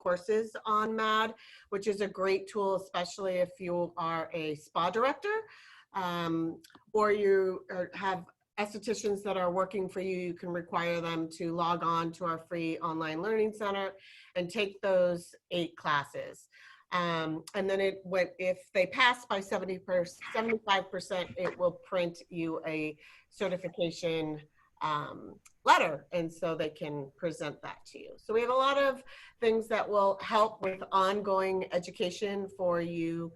courses on M.A.D, which is a great tool, especially if you are a spa director, or you have estheticians that are working for you. You can require them to log on to our free online learning center and take those 8 classes. And then if they pass by 75%, it will print you a certification letter, and so they can present that to you. So we have a lot of things that will help with ongoing education for you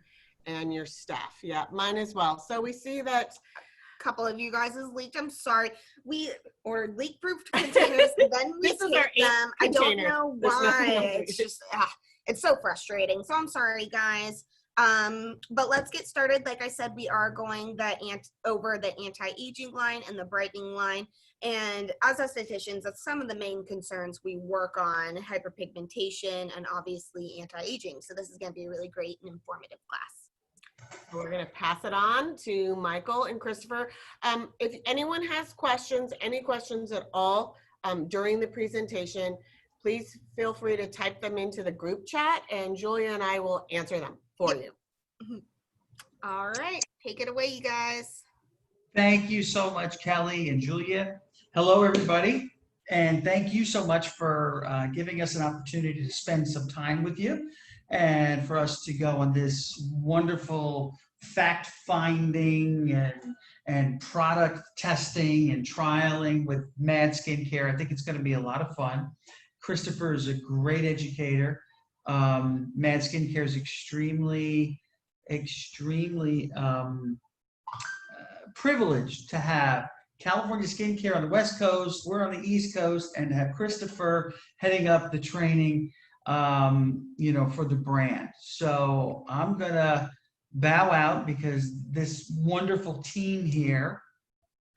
and your staff. Yeah, mine as well. So we see that couple of you guys is leaked. I'm sorry. We ordered leak-proofed containers, and then we taped them. I don't know why. It's just, it's so frustrating. So I'm sorry, guys. But let's get started. Like I said, we are going over the anti-aging line and the brightening line. And as estheticians, that's some of the main concerns we work on: hyperpigmentation and obviously anti-aging. So this is going to be a really great and informative class. We're going to pass it on to Michael and Christopher. If anyone has questions, any questions at all during the presentation, please feel free to type them into the group chat, and Julia and I will answer them for you. All right, take it away, you guys. Thank you so much, Kelly and Julia. Hello, everybody, and thank you so much for giving us an opportunity to spend some time with you and for us to go on this wonderful fact-finding and product testing and trialing with M.A.D Skincare. I think it's going to be a lot of fun. Christopher is a great educator. M.A.D Skincare is extremely privileged to have California Skincare on the West Coast, we're on the East Coast, and to have Christopher heading up the training, for the brand. So I'm gonna bow out because this wonderful team here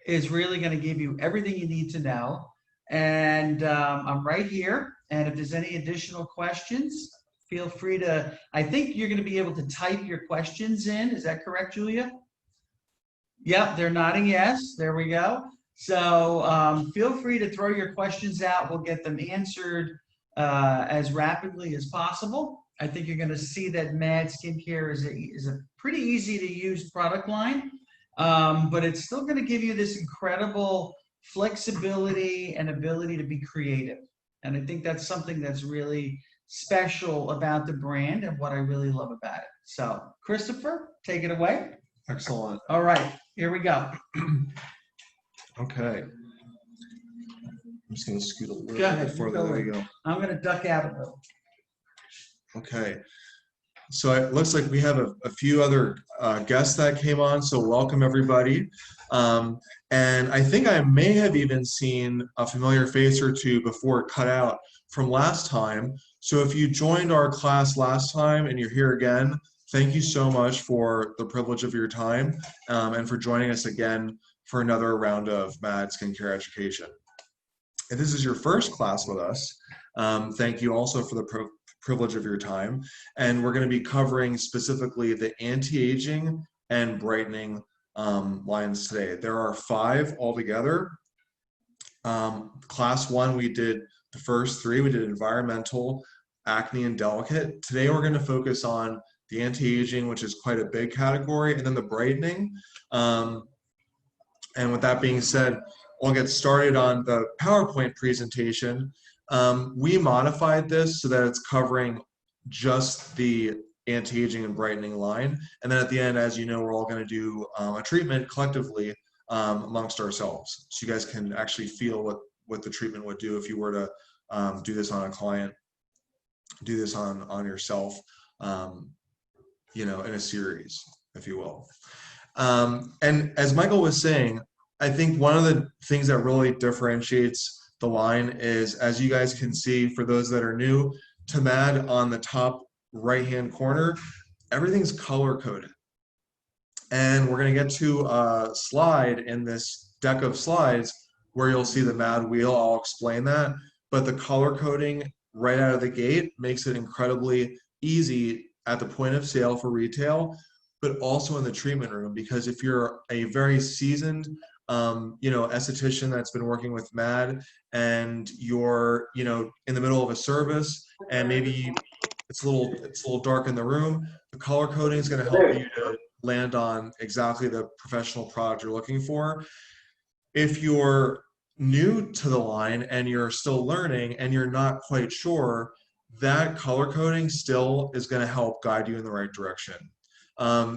is really gonna give you everything you need to know. And I'm right here. And if there's any additional questions, feel free to, I think you're gonna be able to type your questions in. Is that correct, Julia? Yep, they're nodding yes. There we go. So feel free to throw your questions out. We'll get them answered as rapidly as possible. I think you're going to see that M.A.D Skincare is a pretty easy to use product line, but it's still going to give you this incredible flexibility and ability to be creative. And I think that's something that's really special about the brand and what I really love about it. So Christopher, take it away. Excellent. All right, here we go. Okay. I'm just going to scoot a little bit further. There you go. I'm going to duck out a little. Okay. So it looks like we have a few other guests that came on. So welcome, everybody. And I think I may have even seen a familiar face or two before it cut out from last time. So if you joined our class last time and you're here again, thank you so much for the privilege of your time and for joining us again for another round of M.A.D Skincare education. If this is your first class with us, thank you also for the privilege of your time. And we're going to be covering specifically the anti-aging and brightening lines today. There are 5 altogether. Class 1, we did the first 3. We did environmental, acne, and delicate. Today we're going to focus on the anti-aging, which is quite a big category, and then the brightening. And with that being said, we'll get started on the PowerPoint presentation. We modified this so that it's covering just the anti-aging and brightening line. And then at the end, as you know, we're all going to do a treatment collectively amongst ourselves. So you guys can actually feel what the treatment would do if you were to do this on a client, do this on yourself, in a series, if you will. And as Michael was saying, I think one of the things that really differentiates the line is, as you guys can see, for those that are new to M.A.D, on the top right-hand corner, everything's color-coded. And we're going to get to a slide in this deck of slides where you'll see the M.A.D wheel. I'll explain that. But the color coding right out of the gate makes it incredibly easy at the point of sale for retail, but also in the treatment room, because if you're a very seasoned esthetician that's been working with M.A.D and you're, in the middle of a service and maybe it's a little dark in the room, the color coding is going to help you to land on exactly the professional product you're looking for. If you're new to the line and you're still learning and you're not quite sure, that color coding still is going to help guide you in the right direction.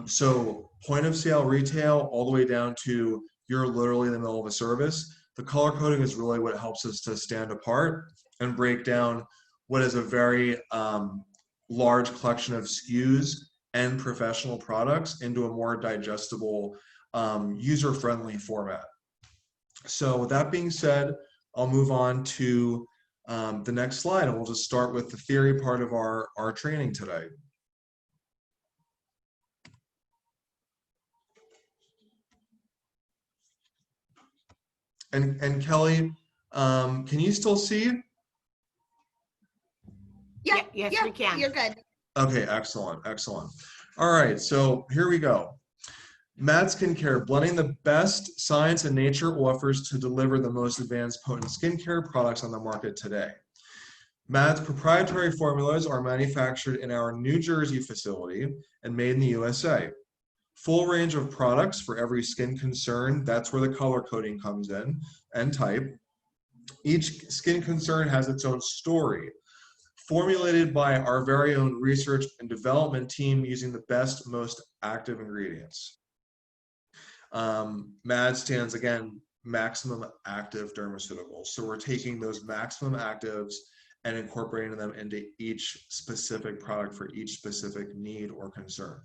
So point of sale retail all the way down to you're literally in the middle of a service, the color coding is really what helps us to stand apart and break down what is a very large collection of SKUs and professional products into a more digestible, user-friendly format. So with that being said, I'll move on to the next slide, and we'll just start with the theory part of our training today. And Kelli, can you still see? Yeah, yes, yeah, we can. You're good. Okay, excellent, excellent. All right, so here we go. M.A.D Skincare, blending the best science and nature offers to deliver the most advanced potent skincare products on the market today. M.A.D's proprietary formulas are manufactured in our New Jersey facility and made in the USA. Full range of products for every skin concern. That's where the color coding comes in, and type. Each skin concern has its own story, formulated by our very own research and development team using the best, most active ingredients. M.A.D stands, again, maximum active dermaceuticals. So we're taking those maximum actives and incorporating them into each specific product for each specific need or concern.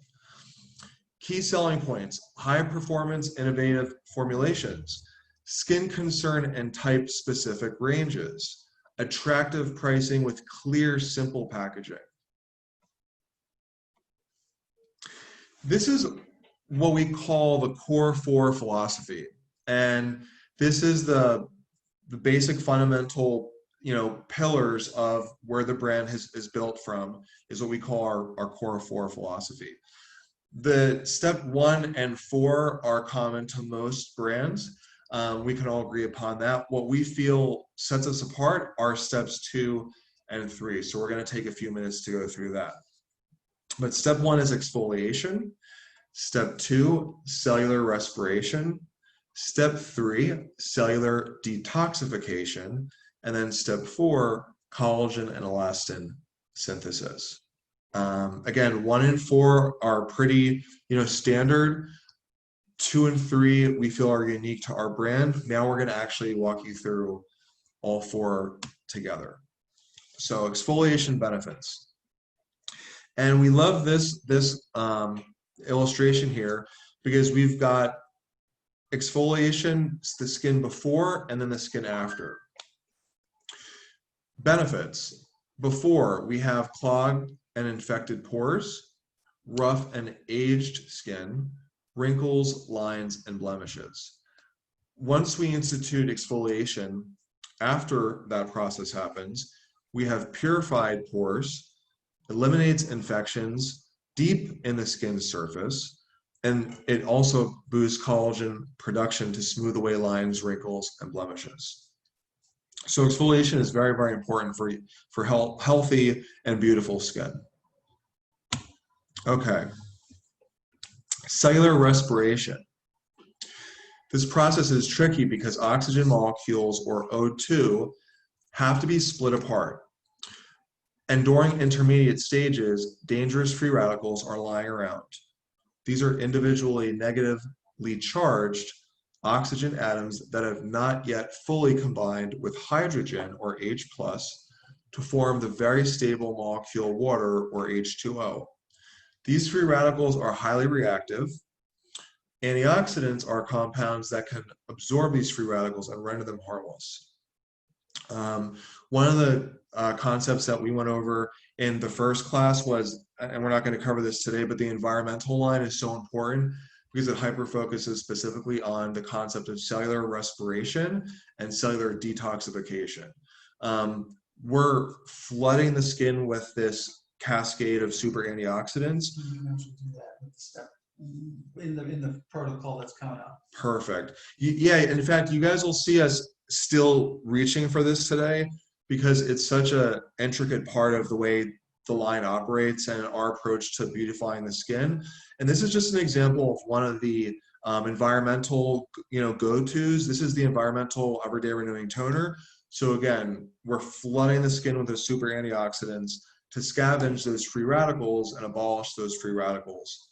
Key selling points: high performance, innovative formulations, skin concern and type specific ranges, attractive pricing with clear, simple packaging. This is what we call the core four philosophy. And this is the basic fundamental, pillars of where the brand is built from, is what we call our core four philosophy. The step 1 and 4 are common to most brands. We can all agree upon that. What we feel sets us apart are steps 2 and 3. So we're going to take a few minutes to go through that. But step 1 is exfoliation. Step 2, cellular respiration. Step 3, cellular detoxification. And then step 4, collagen and elastin synthesis. Again, 1 and 4 are pretty, standard. 2 and 3 we feel are unique to our brand. Now we're going to actually walk you through all 4 together. So exfoliation benefits, and we love this illustration here because we've got exfoliation, the skin before and then the skin after. Benefits: before, we have clogged and infected pores, rough and aged skin, wrinkles, lines, and blemishes. Once we institute exfoliation, after that process happens, we have purified pores, eliminates infections deep in the skin surface, and it also boosts collagen production to smooth away lines, wrinkles, and blemishes. So exfoliation is very, very important for healthy and beautiful skin. Okay. Cellular respiration. This process is tricky because oxygen molecules, or O2, have to be split apart. And during intermediate stages, dangerous free radicals are lying around. These are individually negatively charged oxygen atoms that have not yet fully combined with hydrogen, or H+, to form the very stable molecule water, or H2O. These free radicals are highly reactive. Antioxidants are compounds that can absorb these free radicals and render them harmless. One of the concepts that we went over in the first class was, and we're not going to cover this today, but the environmental line is so important because it hyper-focuses specifically on the concept of cellular respiration and cellular detoxification. We're flooding the skin with this cascade of super antioxidants. You can actually do that with the step in the protocol that's coming up. Perfect. Yeah, in fact, you guys will see us still reaching for this today because it's such a intricate part of the way the line operates and our approach to beautifying the skin. And this is just an example of one of the environmental, go-tos. This is the environmental everyday renewing toner. So again, we're flooding the skin with the super antioxidants to scavenge those free radicals and abolish those free radicals.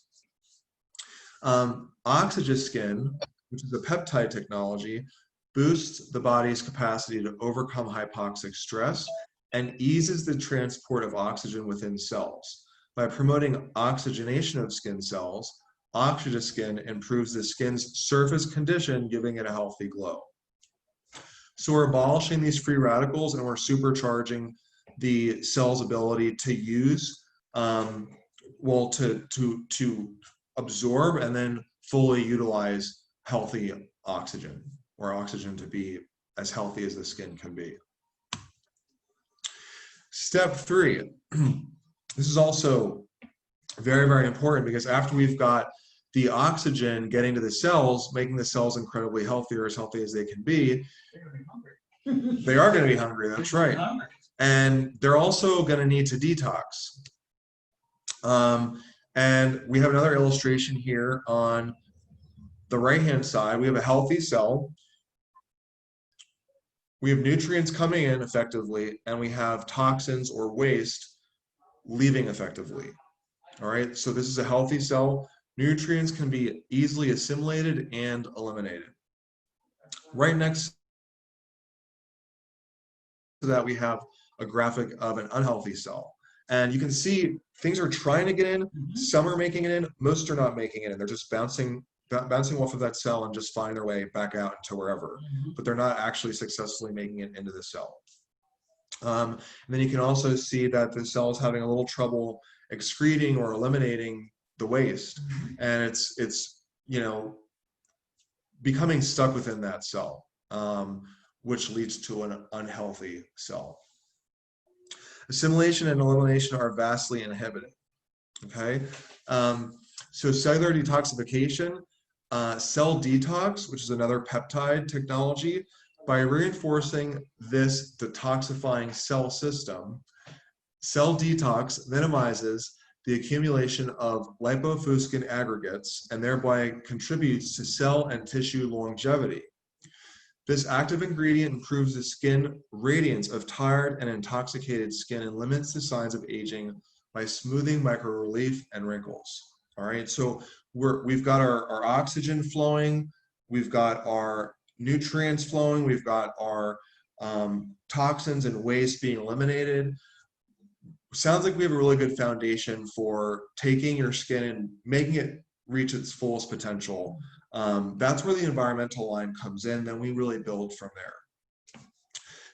Oxygen, which is a peptide technology, boosts the body's capacity to overcome hypoxic stress and eases the transport of oxygen within cells. By promoting oxygenation of skin cells, Oxygen improves the skin's surface condition, giving it a healthy glow. So we're abolishing these free radicals and we're supercharging the cell's ability to use, to absorb and then fully utilize healthy oxygen, or oxygen to be as healthy as the skin can be. Step 3, this is also very, very important because after we've got the oxygen getting to the cells, making the cells incredibly healthy or as healthy as they can be, They're going to be hungry. they are going to be hungry, that's right. And they're also going to need to detox. And we have another illustration here on the right-hand side. We have a healthy cell. We have nutrients coming in effectively, and we have toxins or waste leaving effectively. All right, so this is a healthy cell. Nutrients can be easily assimilated and eliminated. Right next to that, we have a graphic of an unhealthy cell. And you can see things are trying to get in, some are making it in, most are not making it in. They're just bouncing off of that cell and just finding their way back out into wherever, but they're not actually successfully making it into the cell. And then you can also see that the cell is having a little trouble excreting or eliminating the waste, and it's becoming stuck within that cell, which leads to an unhealthy cell. Assimilation and elimination are vastly inhibited. Okay, so cellular detoxification, cell detox, which is another peptide technology, by reinforcing this detoxifying cell system, cell detox minimizes the accumulation of lipofuscin aggregates and thereby contributes to cell and tissue longevity. This active ingredient improves the skin radiance of tired and intoxicated skin and limits the signs of aging by smoothing micro-relief and wrinkles. All right, so we've got our oxygen flowing, we've got our nutrients flowing, we've got our toxins and waste being eliminated. Sounds like we have a really good foundation for taking your skin and making it reach its fullest potential. That's where the environmental line comes in, then we really build from there.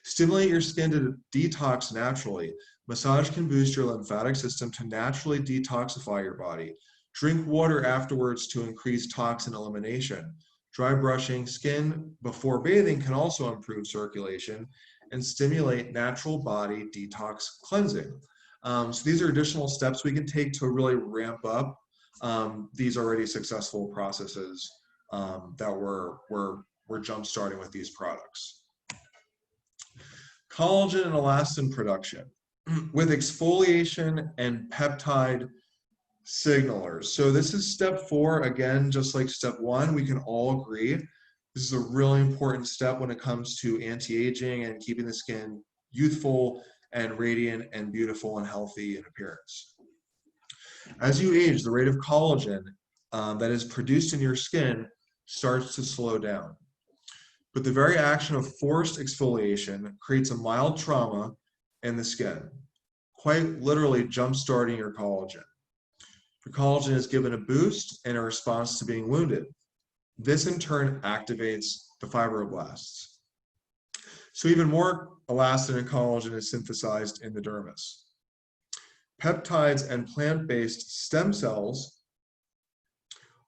Stimulate your skin to detox naturally. Massage can boost your lymphatic system to naturally detoxify your body. Drink water afterwards to increase toxin elimination. Dry brushing skin before bathing can also improve circulation and stimulate natural body detox cleansing. So these are additional steps we can take to really ramp up these already successful processes that we're jump starting with these products. Collagen and elastin production with exfoliation and peptide signalers. So this is step 4. Again, just like step 1, we can all agree this is a really important step when it comes to anti-aging and keeping the skin youthful and radiant and beautiful and healthy in appearance. As you age, the rate of collagen that is produced in your skin starts to slow down. But the very action of forced exfoliation creates a mild trauma in the skin, quite literally jump-starting your collagen. Your collagen is given a boost in a response to being wounded. This in turn activates the fibroblasts. So even more elastin and collagen is synthesized in the dermis. Peptides and plant-based stem cells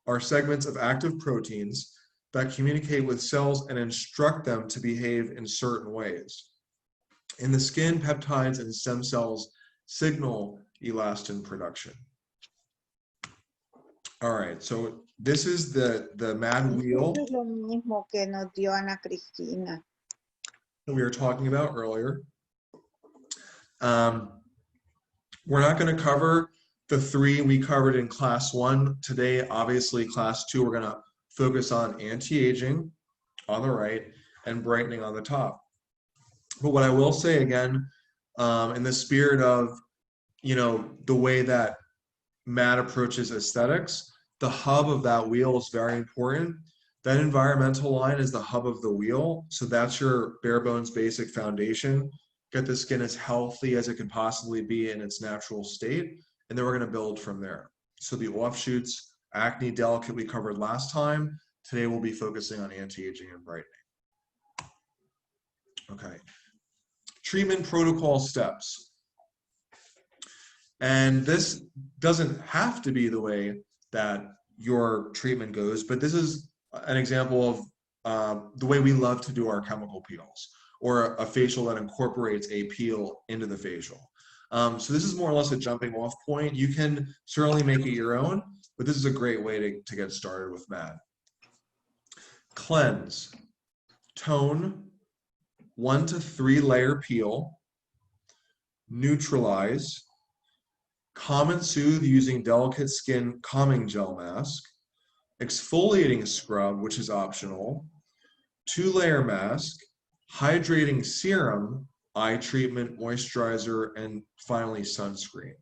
are segments of active proteins that communicate with cells and instruct them to behave in certain ways. In the skin, peptides and stem cells signal elastin production. All right, so this is the M.A.D wheel Eso es lo mismo que nos dio Ana Cristina. that we were talking about earlier. We're not going to cover the 3 we covered in class 1 today. Obviously, class 2, we're going to focus on anti-aging on the right and brightening on the top. But what I will say again, in the spirit of, the way that M.A.D approaches aesthetics, the hub of that wheel is very important. That environmental line is the hub of the wheel. So that's your bare bones basic foundation. Get the skin as healthy as it can possibly be in its natural state. And then we're going to build from there. So the offshoots, acne, delicate, we covered last time. Today we'll be focusing on anti-aging and brightening. Okay. Treatment protocol steps. And this doesn't have to be the way that your treatment goes, but this is an example of the way we love to do our chemical peels, or a facial that incorporates a peel into the facial. So this is more or less a jumping off point. You can certainly make it your own, but this is a great way to get started with M.A.D. Cleanse, tone, 1 to 3 layer peel, neutralize, calm and soothe using delicate skin calming gel mask, exfoliating scrub, which is optional, 2-layer mask, hydrating serum, eye treatment, moisturizer, and finally sunscreen.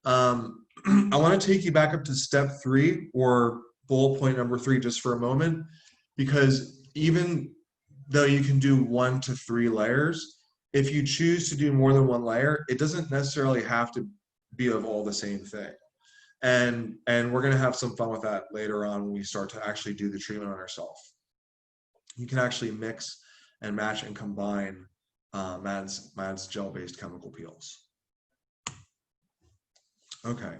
I want to take you back up to step 3, or bullet point number 3, just for a moment, because even though you can do 1 to 3 layers, if you choose to do more than 1 layer, it doesn't necessarily have to be of all the same thing. And we're going to have some fun with that later on when we start to actually do the treatment on ourselves. You can actually mix and match and combine M.A.D's gel-based chemical peels. Okay.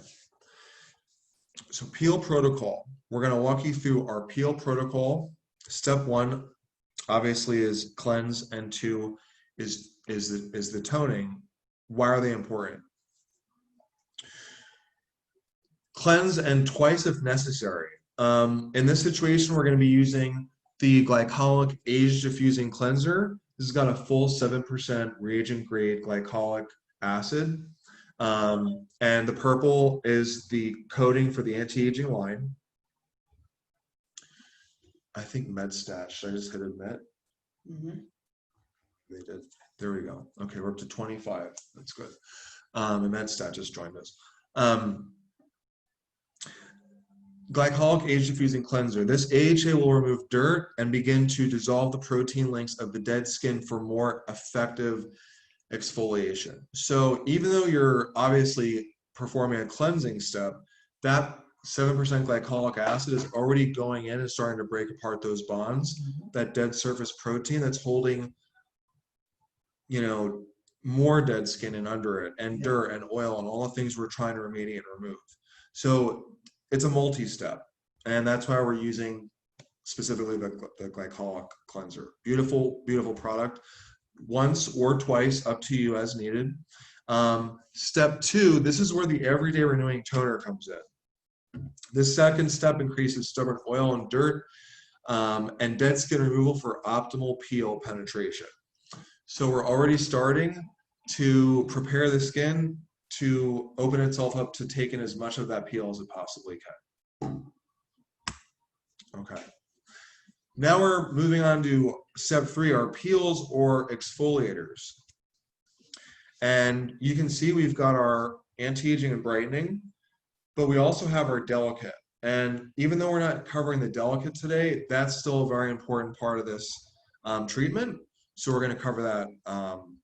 So peel protocol. We're going to walk you through our peel protocol. Step 1, obviously, is cleanse, and 2 is the toning. Why are they important? Cleanse and twice if necessary. In this situation, we're going to be using the glycolic age diffusing cleanser. This has got a full 7% reagent grade glycolic acid. And the purple is the coating for the anti-aging line. I think M.A.D stat. Should I just hit admit? Mm-hmm. They did. There we go. Okay, we're up to 25. That's good. And M.A.D stat just joined us. Glycolic age diffusing cleanser. This AHA will remove dirt and begin to dissolve the protein links of the dead skin for more effective exfoliation. So even though you're obviously performing a cleansing step, that 7% glycolic acid is already going in and starting to break apart those bonds, that dead surface protein that's holding, more dead skin in under it, and dirt and oil and all the things we're trying to remediate and remove. So it's a multi-step, and that's why we're using specifically the glycolic cleanser. Beautiful, beautiful product. Once or twice, up to you as needed. Step 2, this is where the everyday renewing toner comes in. This second step increases stubborn oil and dirt and dead skin removal for optimal peel penetration. So we're already starting to prepare the skin to open itself up to take in as much of that peel as it possibly can. Okay. Now we're moving on to step 3, our peels or exfoliators. And you can see we've got our anti-aging and brightening, but we also have our delicate. And even though we're not covering the delicate today, that's still a very important part of this treatment. So we're going to cover that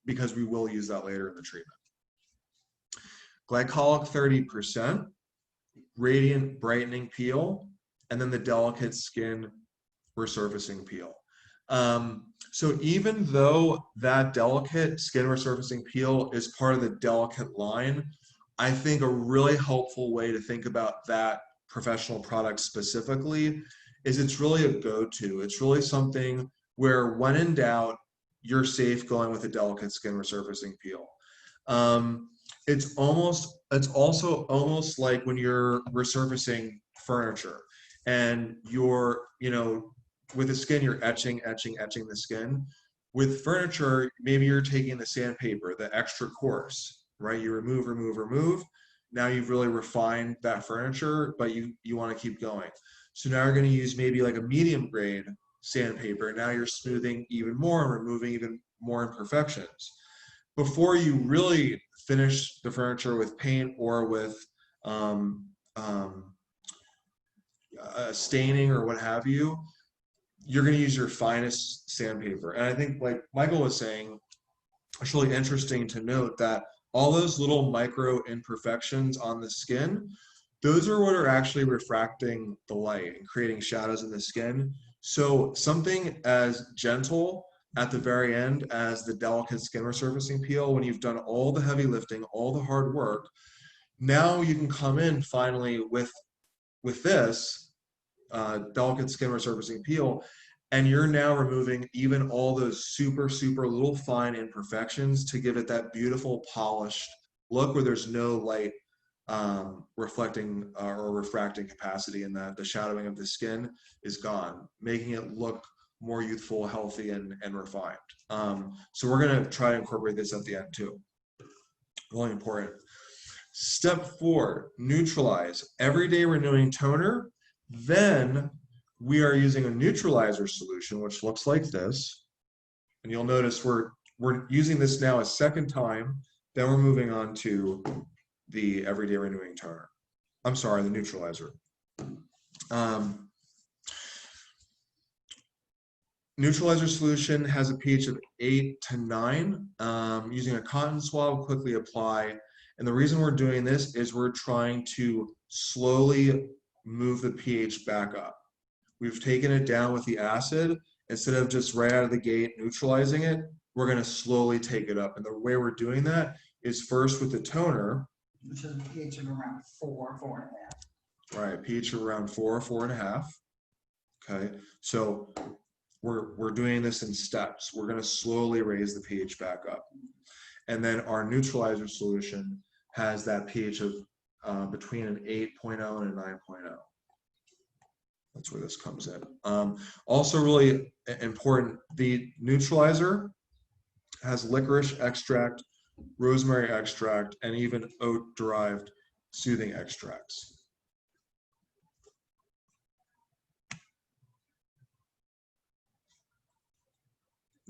because we will use that later in the treatment. Glycolic 30%, radiant brightening peel, and then the delicate skin resurfacing peel. So even though that delicate skin resurfacing peel is part of the delicate line, I think a really helpful way to think about that professional product specifically is it's really a go-to. It's really something where when in doubt, you're safe going with a delicate skin resurfacing peel. It's also almost like when you're resurfacing furniture, and you're, you know, with the skin, you're etching the skin. With furniture, maybe you're taking the sandpaper, the extra coarse, right? You remove. Now you've really refined that furniture, but you want to keep going. So now you're going to use maybe like a medium grade sandpaper. Now you're smoothing even more and removing even more imperfections. Before you really finish the furniture with paint or with staining or what have you, you're going to use your finest sandpaper. And I think, like Michael was saying, it's really interesting to note that all those little micro imperfections on the skin, those are what are actually refracting the light and creating shadows in the skin. So something as gentle at the very end as the delicate skin resurfacing peel, when you've done all the heavy lifting, all the hard work, now you can come in finally with this delicate skin resurfacing peel, and you're now removing even all those super little fine imperfections to give it that beautiful polished look where there's no light reflecting or refracting capacity, and that the shadowing of the skin is gone, making it look more youthful, healthy, and refined. So we're going to try to incorporate this at the end too. Really important. Step 4, neutralize. Everyday renewing toner. Then we are using a neutralizer solution, which looks like this. And you'll notice we're using this now a second time. Then we're moving on to the everyday renewing toner. I'm sorry, the neutralizer. Neutralizer solution has a pH of 8 to 9. Using a cotton swab, quickly apply. And the reason we're doing this is we're trying to slowly move the pH back up. We've taken it down with the acid. Instead of just right out of the gate neutralizing it, we're going to slowly take it up. And the way we're doing that is first with the toner, which is a pH of around 4.5. Right, pH of around 4.5. Okay, so we're doing this in steps. We're going to slowly raise the pH back up. And then our neutralizer solution has that pH of between an 8.0 and a 9.0. That's where this comes in. Also really important, the neutralizer has licorice extract, rosemary extract, and even oat-derived soothing extracts.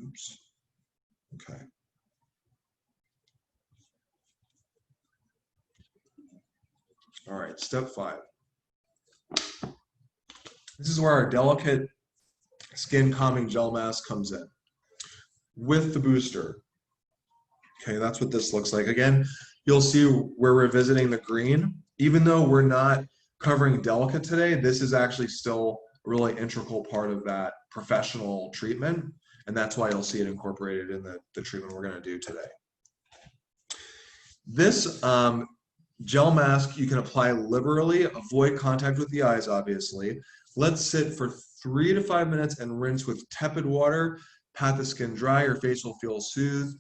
Oops. Okay. All right, step 5. This is where our delicate skin calming gel mask comes in with the booster. Okay, that's what this looks like. Again, you'll see where we're visiting the green. Even though we're not covering delicate today, this is actually still a really integral part of that professional treatment. And that's why you'll see it incorporated in the treatment we're going to do today. This gel mask you can apply liberally, avoid contact with the eyes, obviously. Let's sit for 3 to 5 minutes and rinse with tepid water. Pat the skin dry, your face will feel soothed,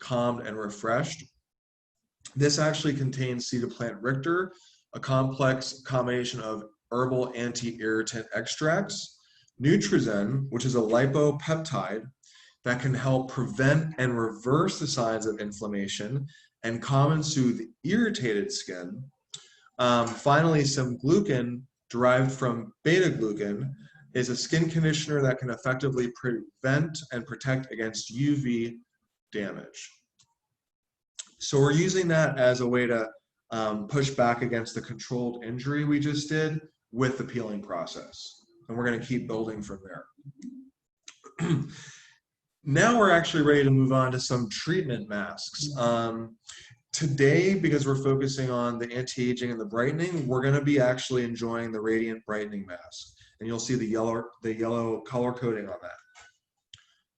calmed, and refreshed. This actually contains seed of plant Richter, a complex combination of herbal anti-irritant extracts, Neutrozen, which is a lipopeptide that can help prevent and reverse the signs of inflammation and calm and soothe irritated skin. Finally, some glucan derived from beta-glucan is a skin conditioner that can effectively prevent and protect against UV damage. So we're using that as a way to push back against the controlled injury we just did with the peeling process. And we're going to keep building from there. Now we're actually ready to move on to some treatment masks. Today, because we're focusing on the anti-aging and the brightening, we're going to be actually enjoying the Radiant Brightening Mask. And you'll see the yellow color coding on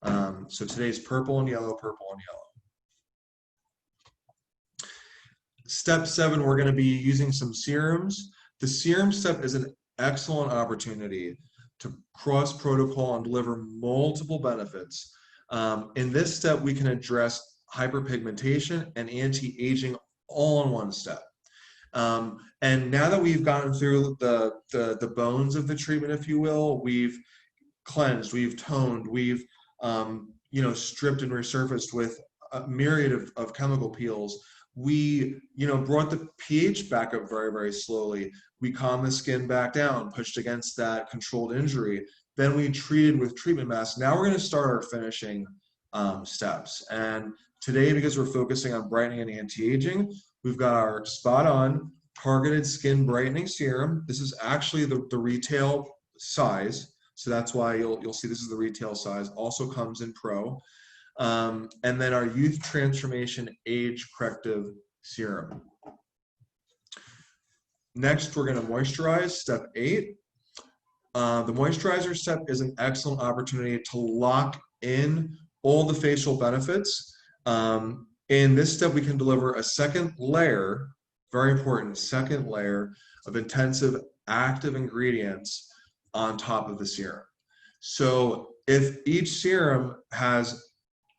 that. So today's purple and yellow, purple and yellow. Step 7, we're going to be using some serums. The serum step is an excellent opportunity to cross protocol and deliver multiple benefits. In this step, we can address hyperpigmentation and anti-aging all in one step. And now that we've gotten through the bones of the treatment, if you will, we've cleansed, we've toned, we've you know, stripped and resurfaced with a myriad of chemical peels. We, you know, brought the pH back up very, very slowly. We calmed the skin back down, pushed against that controlled injury. Then we treated with treatment masks. Now we're going to start our finishing steps. And today, because we're focusing on brightening and anti-aging, we've got our spot on targeted skin brightening serum. This is actually the retail size. So that's why you'll see this is the retail size. Also comes in Pro. And then our Youth Transformation Age Corrective Serum. Next, we're going to moisturize, step 8. The moisturizer step is an excellent opportunity to lock in all the facial benefits. In this step, we can deliver a second layer, very important, second layer of intensive active ingredients on top of the serum. So if each serum has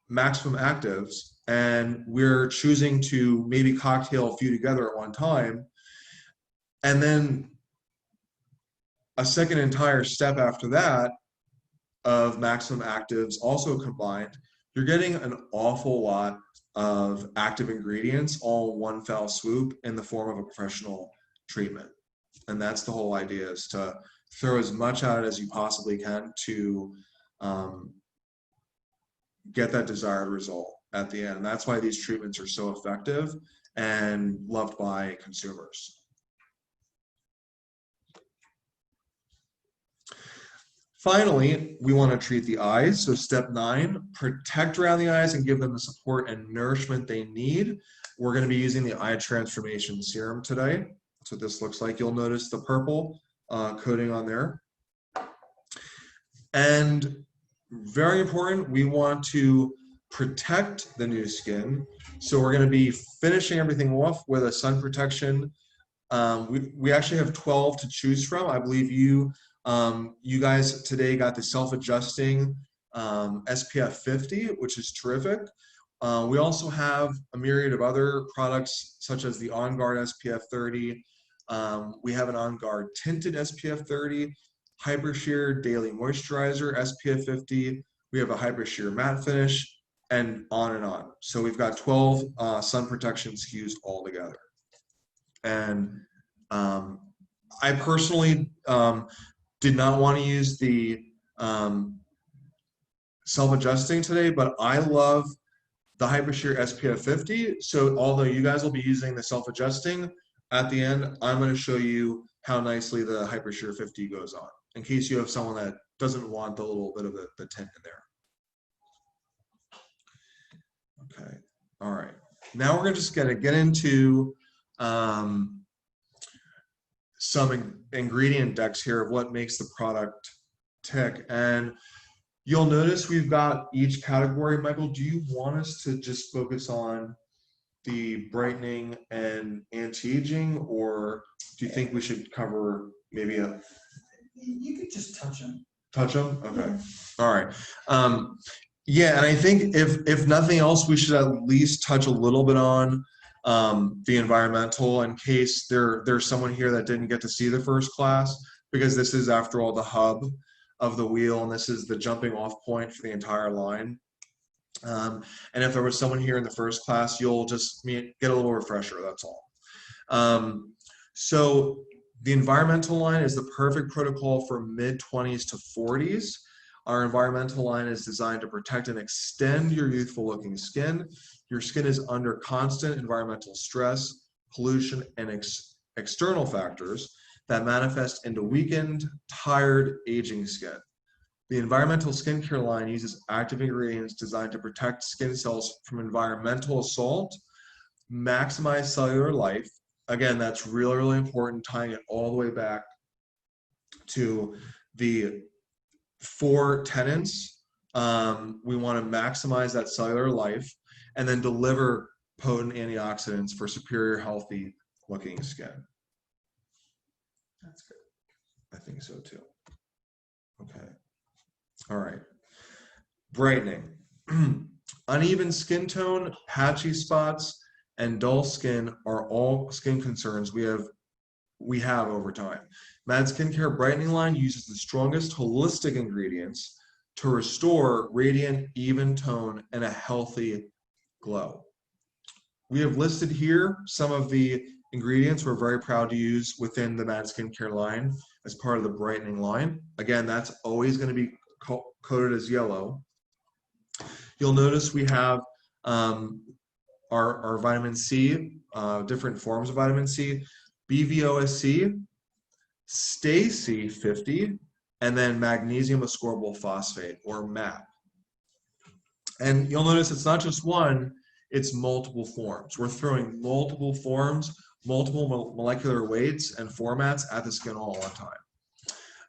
maximum actives and we're choosing to maybe cocktail a few together at one time, and then a second entire step after that of maximum actives also combined, you're getting an awful lot of active ingredients all in one fell swoop in the form of a professional treatment. And that's the whole idea, is to throw as much at it as you possibly can to get that desired result at the end. And that's why these treatments are so effective and loved by consumers. Finally, we want to treat the eyes. So step 9, protect around the eyes and give them the support and nourishment they need. We're going to be using the Eye Transformation Serum today. That's what this looks like. You'll notice the purple coating on there. And very important, we want to protect the new skin. So we're going to be finishing everything off with a sun protection. We actually have 12 to choose from. I believe you guys today got the self-adjusting SPF 50, which is terrific. We also have a myriad of other products, such as the On Guard SPF 30. We have an On Guard Tinted SPF 30, Hyper Sheer Daily Moisturizer SPF 50. We have a Hyper Sheer Matte Finish, and on and on. So we've got 12 sun protection SKUs all together. And I personally did not want to use the self-adjusting today, but I love the Hyper Sheer SPF 50. So although you guys will be using the self-adjusting, at the end, I'm going to show you how nicely the Hyper Sheer 50 goes on, in case you have someone that doesn't want the little bit of the tint in there. Okay, all right. Now we're just going to get into some ingredient decks here of what makes the product tick. And you'll notice we've got each category. Michael, do you want us to just focus on the brightening and anti-aging, or do you think we should cover maybe a... You could just touch them. Touch them? Okay. All right. Yeah, and I think if nothing else, we should at least touch a little bit on the environmental, in case there's someone here that didn't get to see the first class, because this is, after all, the hub of the wheel, and this is the jumping off point for the entire line. And if there was someone here in the first class, you'll just get a little refresher, that's all. So the environmental line is the perfect protocol for mid-20s to 40s. Our environmental line is designed to protect and extend your youthful looking skin. Your skin is under constant environmental stress, pollution, and external factors that manifest into weakened, tired, aging skin. The environmental skincare line uses active ingredients designed to protect skin cells from environmental assault, maximize cellular life. Again, that's really, really important, tying it all the way back to the 4 tenets. We want to maximize that cellular life and then deliver potent antioxidants for superior, healthy looking skin. That's good. I think so too. Okay. All right. Brightening. Uneven skin tone, patchy spots, and dull skin are all skin concerns we have over time. M.A.D Skincare Brightening line uses the strongest holistic ingredients to restore radiant, even tone and a healthy glow. We have listed here some of the ingredients we're very proud to use within the M.A.D Skincare line as part of the brightening line. Again, that's always going to be coded as yellow. You'll notice we have our vitamin C, different forms of vitamin C, BVOSC, Stay C 50, and then magnesium ascorbate phosphate, or MAP. And you'll notice it's not just one, it's multiple forms. We're throwing multiple forms, multiple molecular weights and formats at the skin all the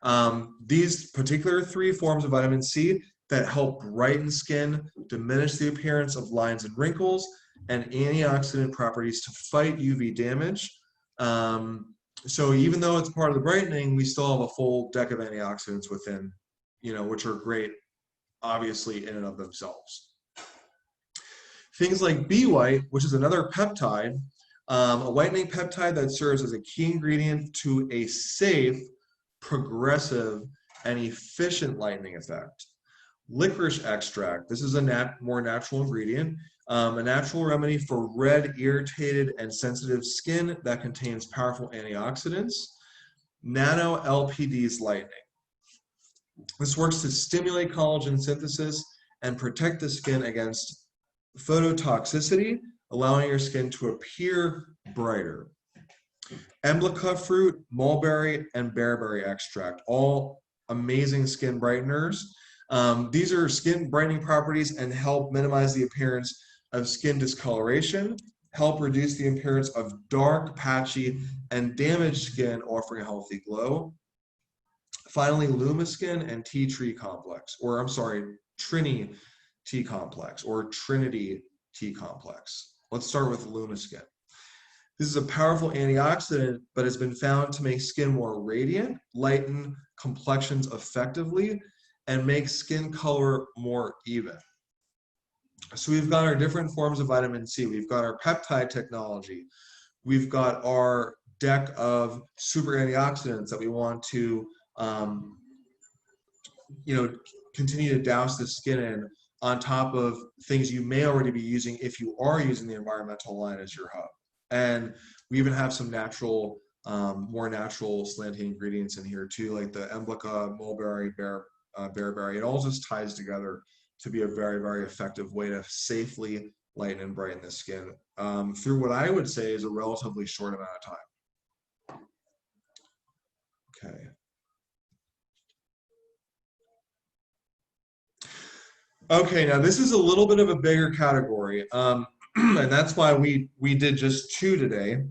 time. These particular 3 forms of vitamin C that help brighten skin, diminish the appearance of lines and wrinkles, and antioxidant properties to fight UV damage. So even though it's part of the brightening, we still have a full deck of antioxidants within, which are great, obviously, in and of themselves. Things like bee white, which is another peptide, a whitening peptide that serves as a key ingredient to a safe, progressive, and efficient lightening effect. Licorice extract, this is a more natural ingredient, a natural remedy for red, irritated, and sensitive skin that contains powerful antioxidants. Nano LPD's lightening. This works to stimulate collagen synthesis and protect the skin against phototoxicity, allowing your skin to appear brighter. Emblica fruit, mulberry, and bearberry extract, all amazing skin brighteners. These are skin brightening properties and help minimize the appearance of skin discoloration, help reduce the appearance of dark, patchy, and damaged skin, offering a healthy glow. Finally, Lumiskin and tea tree complex, or I'm sorry, Trini tea complex, or Trinity tea complex. Let's start with Lumiskin. This is a powerful antioxidant, but has been found to make skin more radiant, lighten complexions effectively, and make skin color more even. So we've got our different forms of vitamin C. We've got our peptide technology. We've got our deck of super antioxidants that we want to, continue to douse the skin in, on top of things you may already be using if you are using the environmental line as your hub. And we even have some natural, more natural slanty ingredients in here too, like the Emblica, mulberry, bearberry. It all just ties together to be a very, very effective way to safely lighten and brighten the skin through what I would say is a relatively short amount of time. Okay. Okay, now this is a little bit of a bigger category, and that's why we did just 2 today.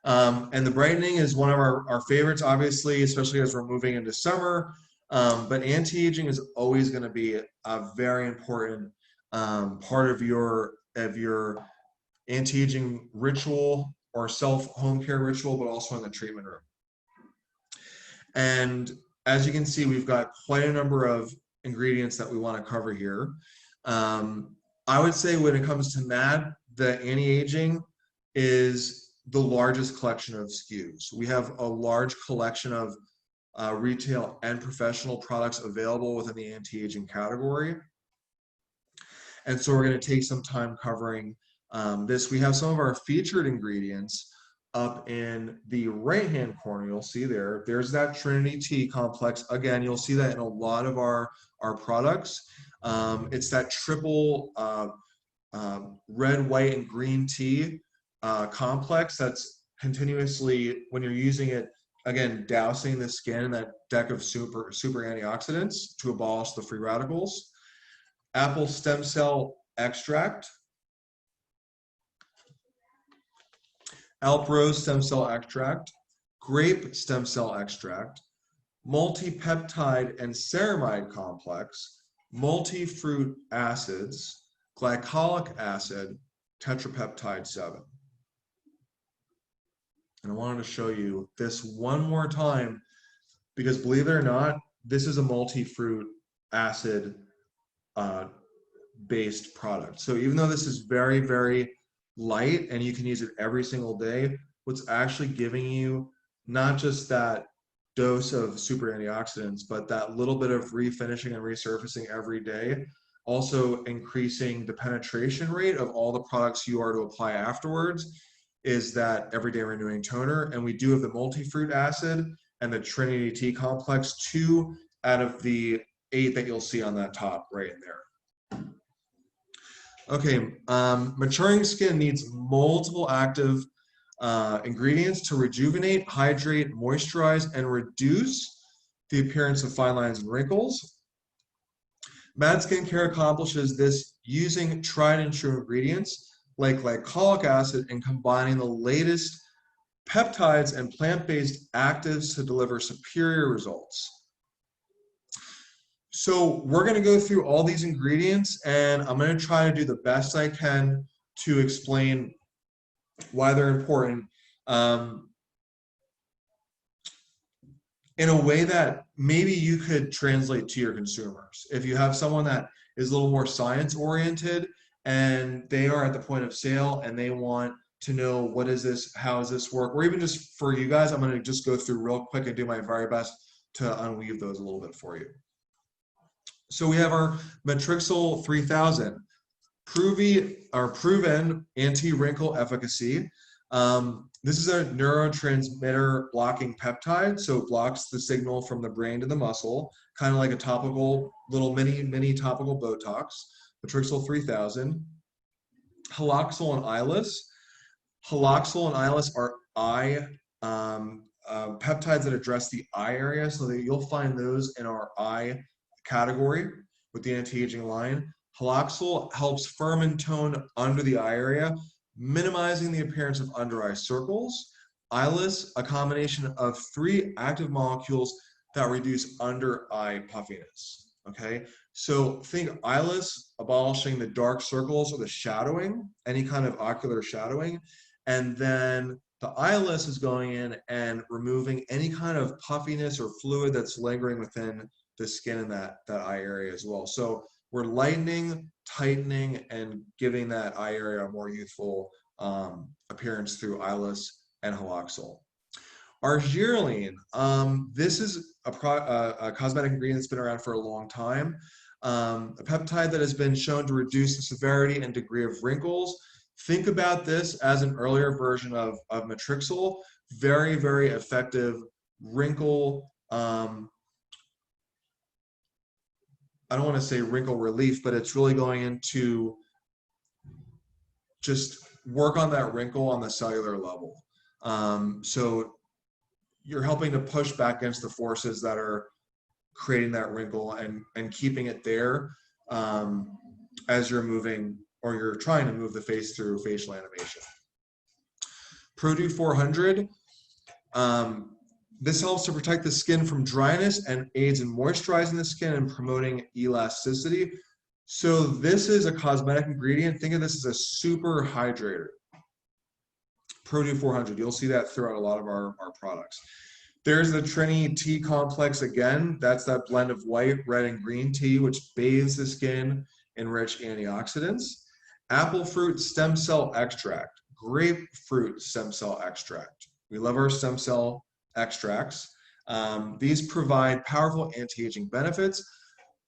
And the brightening is one of our favorites, obviously, especially as we're moving into summer. But anti-aging is always going to be a very important part of your anti-aging ritual or self-home care ritual, but also in the treatment room. And as you can see, we've got quite a number of ingredients that we want to cover here. I would say when it comes to M.A.D, the anti-aging is the largest collection of SKUs. We have a large collection of retail and professional products available within the anti-aging category. And so we're going to take some time covering this. We have some of our featured ingredients up in the right-hand corner. You'll see there's that Trinity tea complex. Again, you'll see that in a lot of our products. It's that triple red, white, and green tea complex that's continuously, when you're using it, again, dousing the skin in that deck of super antioxidants to abolish the free radicals. Apple stem cell extract. Alp rose stem cell extract. Grape stem cell extract. Multi-peptide and ceramide complex. Multi-fruit acids. Glycolic acid. Tetrapeptide 7. And I wanted to show you this one more time because, believe it or not, this is a multi-fruit acid based product. So even though this is very, very light and you can use it every single day, what's actually giving you not just that dose of super antioxidants, but that little bit of refinishing and resurfacing every day, also increasing the penetration rate of all the products you are to apply afterwards, is that everyday renewing toner. And we do have the multi-fruit acid and the Trinity Tea complex, 2 out of the 8 that you'll see on that top right in there. Okay, maturing skin needs multiple active ingredients to rejuvenate, hydrate, moisturize, and reduce the appearance of fine lines and wrinkles. M.A.D Skincare accomplishes this using tried and true ingredients like glycolic acid and combining the latest peptides and plant-based actives to deliver superior results. So we're going to go through all these ingredients, and I'm going to try to do the best I can to explain why they're important in a way that maybe you could translate to your consumers. If you have someone that is a little more science oriented and they are at the point of sale and they want to know what is this, how does this work, or even just for you guys, I'm going to just go through real quick and do my very best to unweave those a little bit for you. So we have our Matrixyl 3000, proven anti-wrinkle efficacy. This is a neurotransmitter blocking peptide, so it blocks the signal from the brain to the muscle, kind of like a topical, little mini topical Botox. Matrixyl 3000. Haloxyl and Eyeless. Haloxyl and Eyeless are eye peptides that address the eye area, so that you'll find those in our eye category with the anti-aging line. Haloxyl helps firm and tone under the eye area, minimizing the appearance of under eye circles. Eyeless, a combination of 3 active molecules that reduce under eye puffiness. Okay, so think Eyeless abolishing the dark circles or the shadowing, any kind of ocular shadowing, and then the Eyeless is going in and removing any kind of puffiness or fluid that's lingering within the skin in that eye area as well. So we're lightening, tightening, and giving that eye area a more youthful appearance through Eyeless and Haloxyl. Argireline, this is a cosmetic ingredient that's been around for a long time. A peptide that has been shown to reduce the severity and degree of wrinkles. Think about this as an earlier version of Matrixyl. Very, very effective wrinkle, I don't want to say wrinkle relief, but it's really going into just work on that wrinkle on the cellular level. So you're helping to push back against the forces that are creating that wrinkle and keeping it there as you're moving, or you're trying to move the face through facial animation. Produ 400. This helps to protect the skin from dryness and aids in moisturizing the skin and promoting elasticity. So this is a cosmetic ingredient. Think of this as a super hydrator. Produ 400, you'll see that throughout a lot of our products. There's the Trinity Tea complex again. That's that blend of white, red, and green tea, which bathes the skin in rich antioxidants. Apple fruit stem cell extract, grapefruit stem cell extract. We love our stem cell extracts. These provide powerful anti-aging benefits,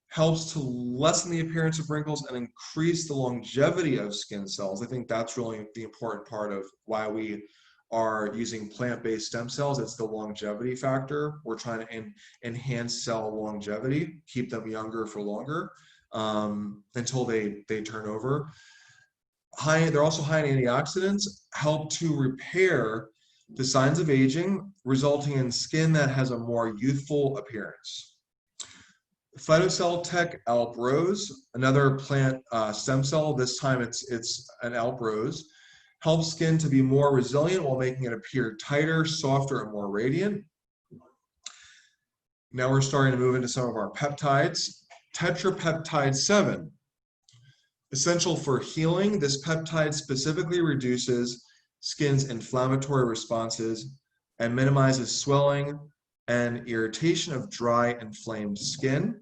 helps to lessen the appearance of wrinkles and increase the longevity of skin cells. I think that's really the important part of why we are using plant-based stem cells. It's the longevity factor. We're trying to enhance cell longevity, keep them younger for longer until they turn over. They're also high in antioxidants, help to repair the signs of aging, resulting in skin that has a more youthful appearance. Phytocell Tech Alp Rose, another plant stem cell. This time it's an Alp Rose. Helps skin to be more resilient while making it appear tighter, softer, and more radiant. Now we're starting to move into some of our peptides. Tetrapeptide 7, essential for healing. This peptide specifically reduces skin's inflammatory responses and minimizes swelling and irritation of dry, inflamed skin.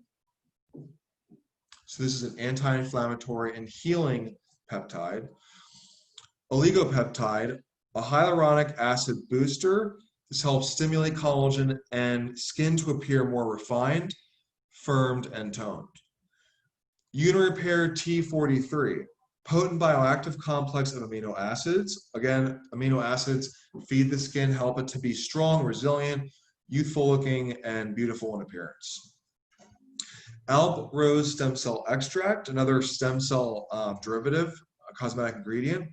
So this is an anti-inflammatory and healing peptide. oligopeptide, a hyaluronic acid booster. This helps stimulate collagen and skin to appear more refined, firmed, and toned. Unirepair T43, potent bioactive complex of amino acids. Again, amino acids feed the skin, help it to be strong, resilient, youthful looking, and beautiful in appearance. Alp Rose stem cell extract, another stem cell derivative, a cosmetic ingredient.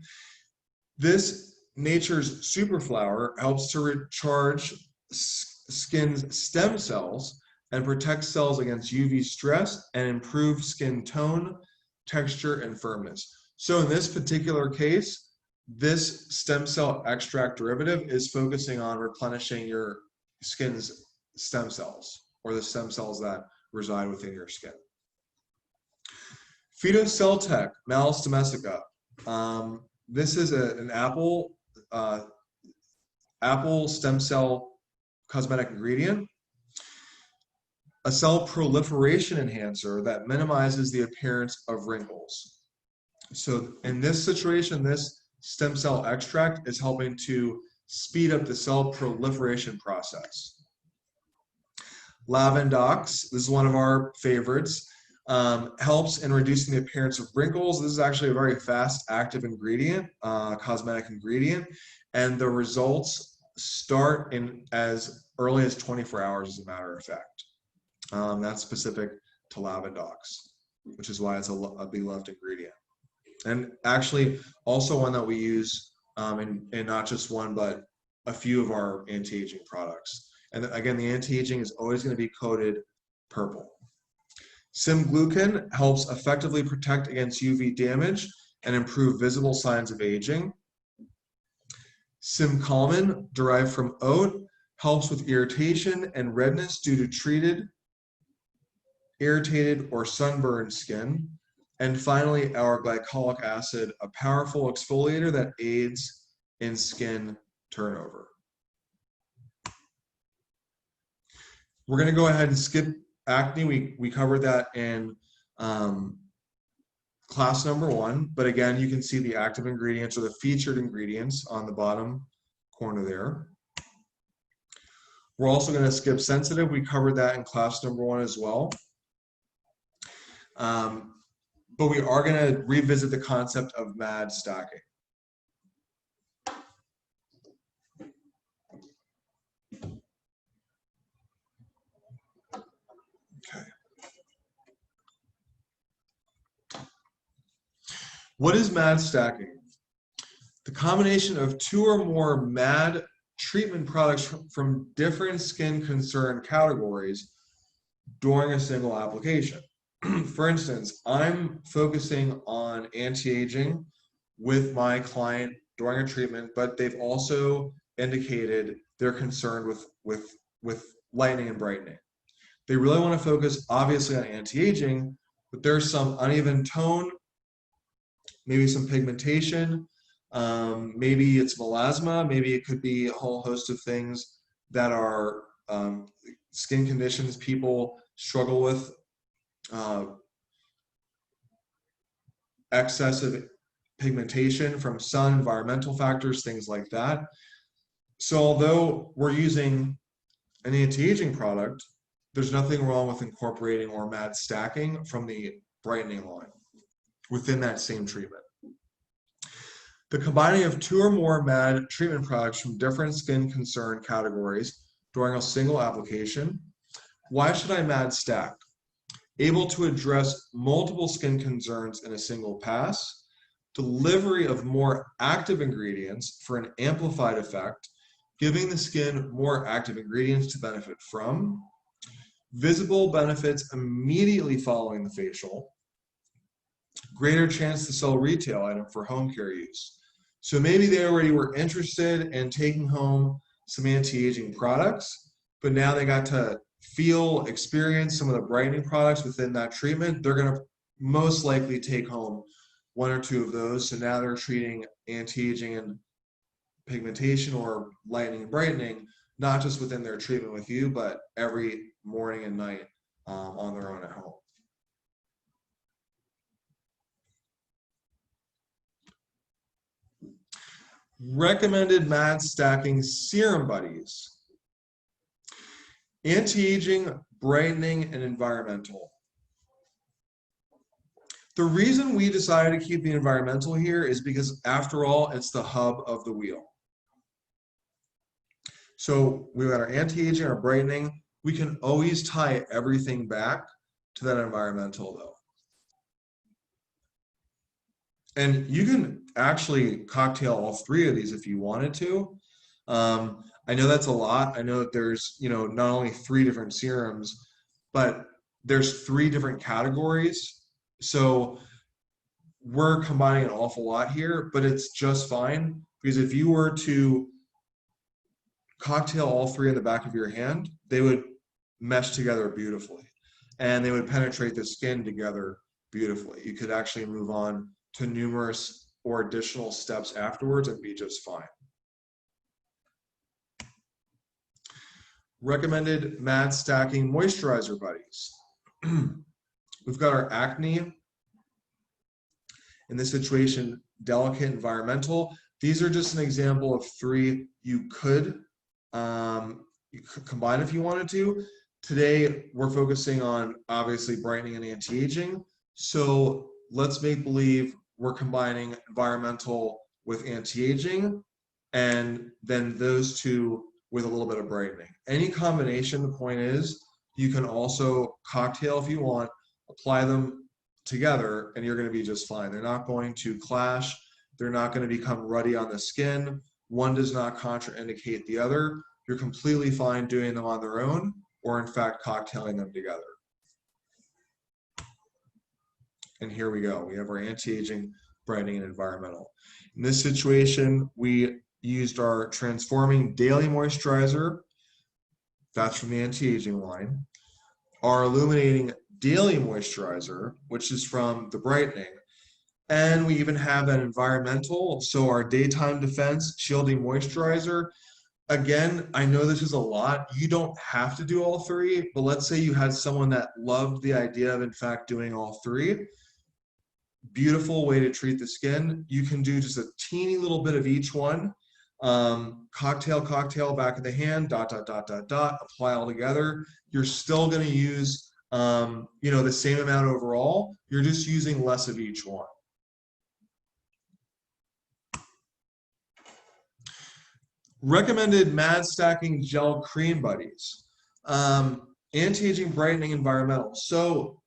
This nature's superflower helps to recharge skin's stem cells and protect cells against UV stress and improve skin tone, texture, and firmness. So in this particular case, this stem cell extract derivative is focusing on replenishing your skin's stem cells, or the stem cells that reside within your skin. Phytocelltech Malis domestica. This is an apple stem cell cosmetic ingredient, a cell proliferation enhancer that minimizes the appearance of wrinkles. So in this situation, this stem cell extract is helping to speed up the cell proliferation process. Lavendox, this is one of our favorites, helps in reducing the appearance of wrinkles. This is actually a very fast active ingredient, cosmetic ingredient, and the results start in as early as 24 hours, as a matter of fact. That's specific to Lavendox, which is why it's a beloved ingredient. And actually also one that we use in not just one, but a few of our anti-aging products. And again, the anti-aging is always going to be coated purple. Simglucan helps effectively protect against UV damage and improve visible signs of aging. Simcalmin, derived from oat, helps with irritation and redness due to treated, irritated, or sunburned skin. And finally, our glycolic acid, a powerful exfoliator that aids in skin turnover. We're going to go ahead and skip acne. We covered that in class number 1, but again, you can see the active ingredients or the featured ingredients on the bottom corner there. We're also going to skip sensitive. We covered that in class number 1 as well. But we are going to revisit the concept of M.A.D stacking. Okay. What is M.A.D stacking? The combination of 2 or more M.A.D treatment products from different skin concern categories during a single application. For instance, I'm focusing on anti-aging with my client during a treatment, but they've also indicated they're concerned with lightening and brightening. They really want to focus obviously on anti-aging, but there's some uneven tone, maybe some pigmentation, maybe it's melasma, maybe it could be a whole host of things that are skin conditions people struggle with. Excessive pigmentation from sun, environmental factors, things like that. So although we're using an anti-aging product, there's nothing wrong with incorporating or M.A.D stacking from the brightening line within that same treatment. The combining of 2 or more M.A.D treatment products from different skin concern categories during a single application. Why should I M.A.D stack? Able to address multiple skin concerns in a single pass, delivery of more active ingredients for an amplified effect, giving the skin more active ingredients to benefit from, visible benefits immediately following the facial, greater chance to sell retail item for home care use. So maybe they already were interested in taking home some anti-aging products, but now they got to experience some of the brightening products within that treatment. They're going to most likely take home 1 or 2 of those. So now they're treating anti-aging and pigmentation or lightening and brightening, not just within their treatment with you, but every morning and night on their own at home. Recommended M.A.D Stacking Serum Buddies. Anti-aging, brightening, and environmental. The reason we decided to keep the environmental here is because, after all, it's the hub of the wheel. So we've got our anti-aging, our brightening. We can always tie everything back to that environmental, though. And you can actually cocktail all three of these if you wanted to. I know that's a lot. I know that there's, not only 3 different serums, but there's 3 different categories. So we're combining an awful lot here, but it's just fine, because if you were to cocktail all 3 in the back of your hand, they would mesh together beautifully, and they would penetrate the skin together beautifully. You could actually move on to numerous or additional steps afterwards and be just fine. Recommended M.A.D Stacking Moisturizer Buddies. We've got our acne. In this situation, delicate, environmental. These are just an example of 3 you could combine if you wanted to. Today, we're focusing on, obviously, brightening and anti-aging. So let's make believe we're combining environmental with anti-aging, and then those 2 with a little bit of brightening. Any combination, the point is, you can also cocktail if you want, apply them together, and you're going to be just fine. They're not going to clash. They're not going to become ruddy on the skin. One does not contraindicate the other. You're completely fine doing them on their own, or in fact, cocktailing them together. And here we go. We have our anti-aging, brightening, and environmental. In this situation, we used our Transforming Daily Moisturizer. That's from the anti-aging line. Our Illuminating Daily Moisturizer, which is from the brightening. And we even have an environmental, so our Daytime Defense Shielding Moisturizer. Again, I know this is a lot. You don't have to do all 3, but let's say you had someone that loved the idea of, in fact, doing all 3. Beautiful way to treat the skin. You can do just a teeny little bit of each one. Cocktail, back of the hand, ... apply all together. You're still going to use, the same amount overall. You're just using less of each one. Recommended M.A.D Stacking Gel Cream Buddies. Anti-aging, brightening, environmental. So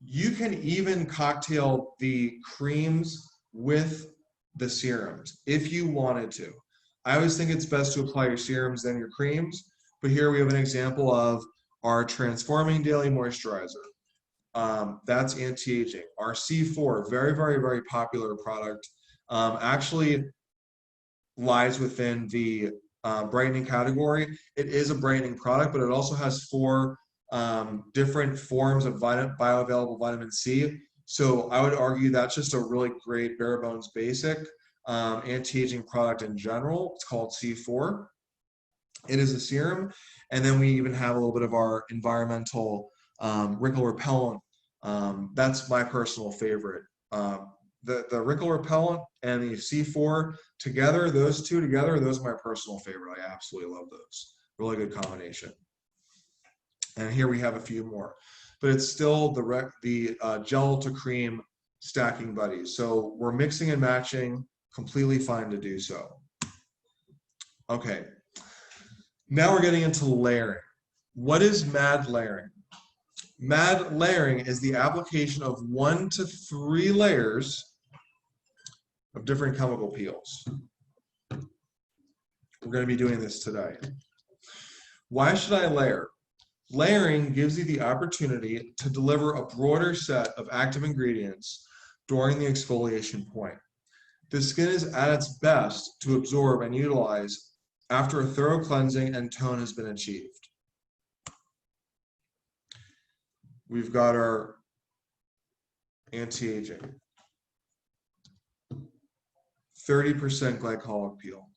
you can even cocktail the creams with the serums if you wanted to. I always think it's best to apply your serums then your creams, but here we have an example of our Transforming Daily Moisturizer. That's anti-aging. Our C4, very, very, very popular product, actually lies within the brightening category. It is a brightening product, but it also has 4 different forms of bioavailable vitamin C. So I would argue that's just a really great bare bones basic anti-aging product in general. It's called C4. It is a serum. And then we even have a little bit of our environmental wrinkle repellent. That's my personal favorite. The wrinkle repellent and the C4 together, those 2 together, those are my personal favorite. I absolutely love those. Really good combination. And here we have a few more, but it's still the gel to cream stacking buddies. So we're mixing and matching, completely fine to do so. Okay, now we're getting into layering. What is M.A.D layering? M.A.D layering is the application of 1 to 3 layers of different chemical peels. We're going to be doing this today. Why should I layer? Layering gives you the opportunity to deliver a broader set of active ingredients during the exfoliation point. The skin is at its best to absorb and utilize after a thorough cleansing and tone has been achieved. We've got our anti-aging, 30% glycolic peel.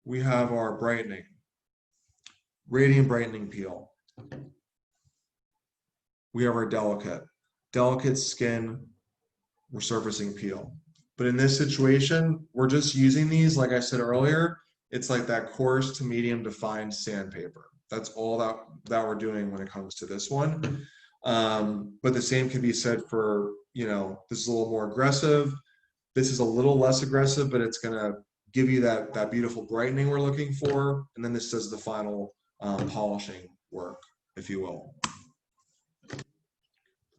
We have our brightening, radiant brightening peel. We have our delicate skin resurfacing peel. But in this situation, we're just using these, like I said earlier, it's like that coarse to medium defined sandpaper. That's all that we're doing when it comes to this one. But the same can be said for, you know, this is a little more aggressive. This is a little less aggressive, but it's gonna give you that beautiful brightening we're looking for. And then this does the final polishing work, if you will.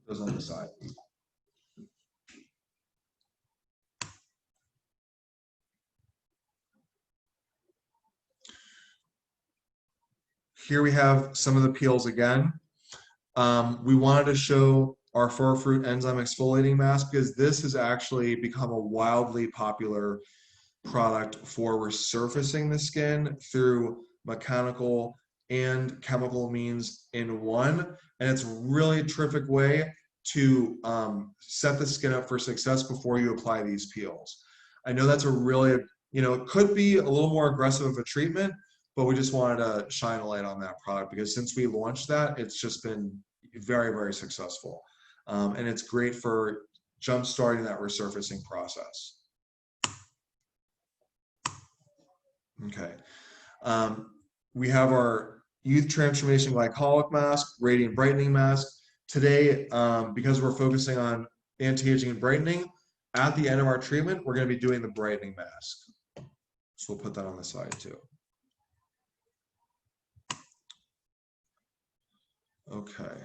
Goes on the side. Here we have some of the peels again. We wanted to show our 4-fruit enzyme exfoliating mask because this has actually become a wildly popular product for resurfacing the skin through mechanical and chemical means in one. And it's really a terrific way to set the skin up for success before you apply these peels. I know that's a really, you know, it could be a little more aggressive of a treatment, but we just wanted to shine a light on that product because since we launched that, it's just been very, very successful. And it's great for jump-starting that resurfacing process. Okay. We have our Youth Transformation Glycolic Mask, Radiant Brightening Mask. Today, because we're focusing on anti-aging and brightening, at the end of our treatment, we're going to be doing the brightening mask. So we'll put that on the side too. Okay.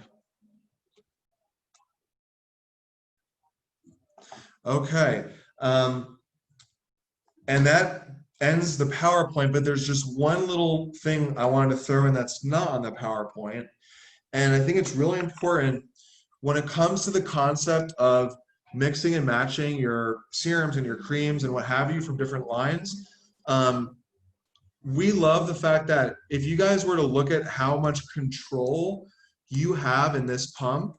Okay. And that ends the PowerPoint, but there's just one little thing I wanted to throw in that's not on the PowerPoint. And I think it's really important when it comes to the concept of mixing and matching your serums and your creams and what have you from different lines. We love the fact that if you guys were to look at how much control you have in this pump,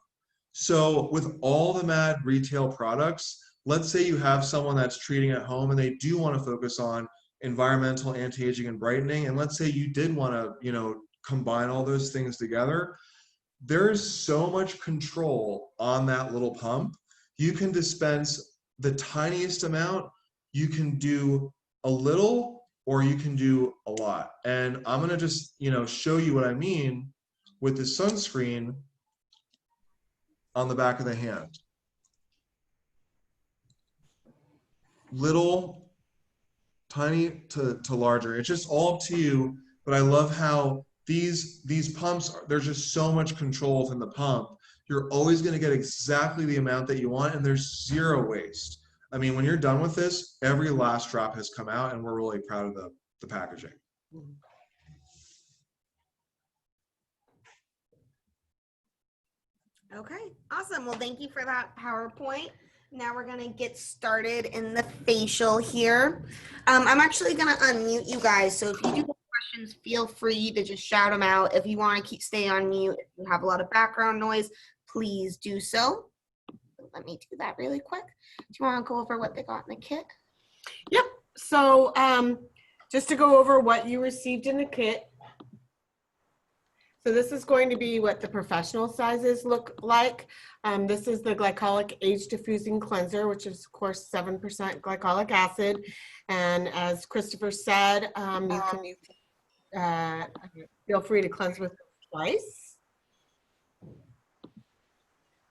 so with all the M.A.D retail products, let's say you have someone that's treating at home and they do want to focus on environmental, anti-aging, and brightening, and let's say you did want to, you know, combine all those things together, there's so much control on that little pump. You can dispense the tiniest amount, you can do a little, or you can do a lot. And I'm gonna just, you know, show you what I mean with the sunscreen on the back of the hand. Little, tiny to larger. It's just all up to you, but I love how these pumps, there's just so much control within the pump. You're always gonna get exactly the amount that you want and there's zero waste. I mean, when you're done with this, every last drop has come out and we're really proud of the packaging. Okay, awesome. Well, thank you for that PowerPoint. Now we're gonna get started in the facial here. I'm actually gonna unmute you guys. So if you do have questions, feel free to just shout them out. If you wanna stay on mute, if you have a lot of background noise, please do so. Let me do that really quick. Do you wanna go over what they got in the kit? Yep. So just to go over what you received in the kit. So this is going to be what the professional sizes look like. This is the Glycolic Age Diffusing Cleanser, which is of course 7% glycolic acid. And as Christopher said, you can feel free to cleanse with twice.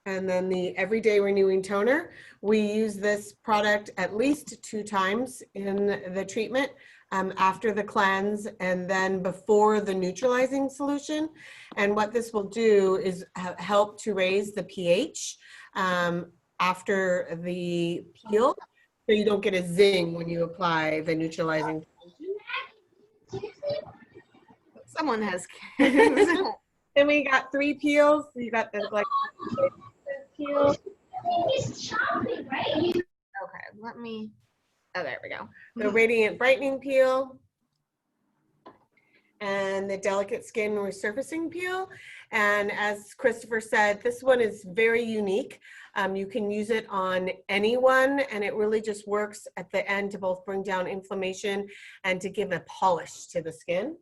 And then the Everyday Renewing Toner. We use this product at least 2 times in the treatment, after the cleanse and then before the neutralizing solution. And what this will do is help to raise the pH after the peel, so you don't get a zing when you apply the neutralizing solution. Someone has. Then we got 3 peels. So you got the peel. Okay, let me. Oh, there we go. The Radiant Brightening Peel and the Delicate Skin Resurfacing Peel. And as Christopher said, this one is very unique. You can use it on anyone, and it really just works at the end to both bring down inflammation and to give a polish to the skin.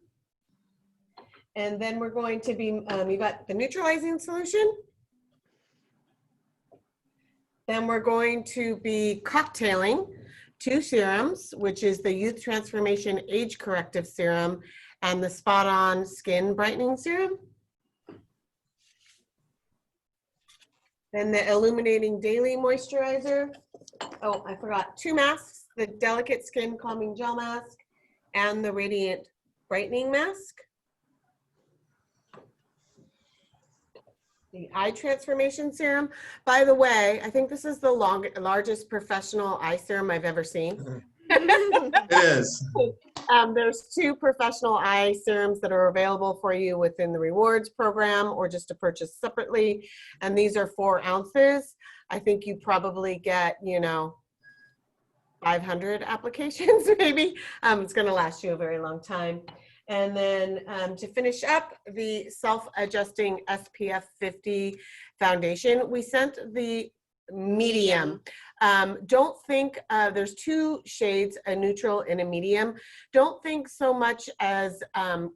And then we're going to be, you got the neutralizing solution. Then we're going to be cocktailing 2 serums, which is the Youth Transformation Age Corrective Serum and the Spot On Skin Brightening Serum. Then the Illuminating Daily Moisturizer. Oh, I forgot 2 masks, the Delicate Skin Calming Gel Mask and the Radiant Brightening Mask. The Eye Transformation Serum. By the way, I think this is the largest professional eye serum I've ever seen. It is. There's 2 professional eye serums that are available for you within the rewards program or just to purchase separately. And these are 4 ounces. I think you probably get, 500 applications maybe. It's going to last you a very long time. And then to finish up, the self-adjusting SPF 50 foundation. We sent the medium. Don't think, there's 2 shades, a neutral and a medium. Don't think so much as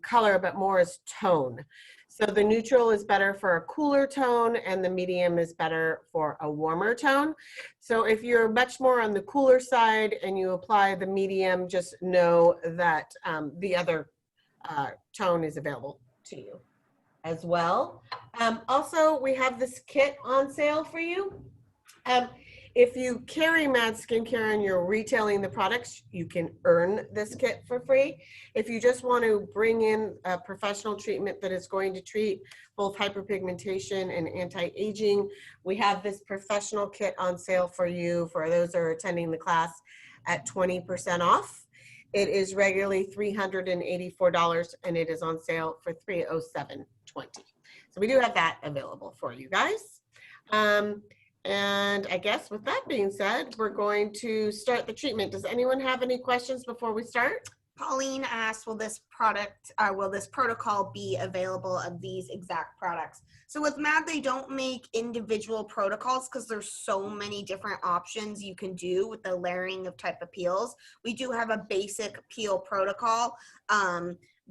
color, but more as tone. So the neutral is better for a cooler tone and the medium is better for a warmer tone. So if you're much more on the cooler side and you apply the medium, just know that the other tone is available to you as well. Also, we have this kit on sale for you. If you carry M.A.D Skincare and you're retailing the products, you can earn this kit for free. If you just want to bring in a professional treatment that is going to treat both hyperpigmentation and anti-aging, we have this professional kit on sale for you for those that are attending the class at 20% off. It is regularly $384 and it is on sale for $307.20. So we do have that available for you guys. And I guess with that being said, we're going to start the treatment. Does anyone have any questions before we start? Pauline asked, will this protocol be available of these exact products? So with M.A.D, they don't make individual protocols because there's so many different options you can do with the layering of type of peels. We do have a basic peel protocol,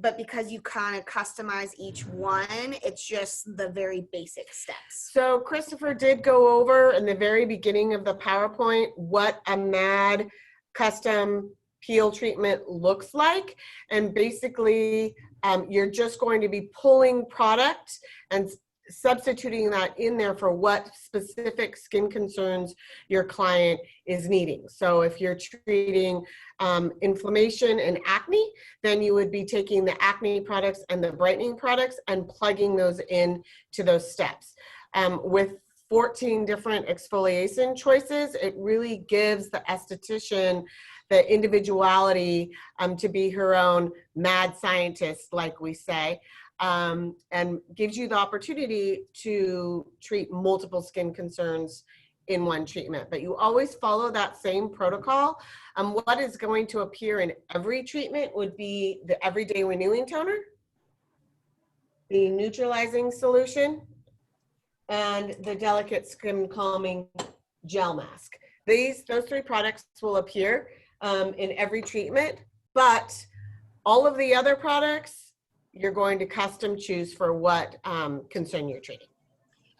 but because you kind of customize each one, it's just the very basic steps. So Christopher did go over in the very beginning of the PowerPoint what a M.A.D custom peel treatment looks like. And basically, you're just going to be pulling product and substituting that in there for what specific skin concerns your client is needing. So if you're treating inflammation and acne, then you would be taking the acne products and the brightening products and plugging those in to those steps. With 14 different exfoliation choices, it really gives the esthetician the individuality to be her own mad scientist, like we say. And gives you the opportunity to treat multiple skin concerns in one treatment. But you always follow that same protocol. What is going to appear in every treatment would be the Everyday Renewing Toner, the Neutralizing Solution, and the Delicate Skin Calming Gel Mask. Those 3 products will appear in every treatment, but all of the other products you're going to custom choose for what concern you're treating.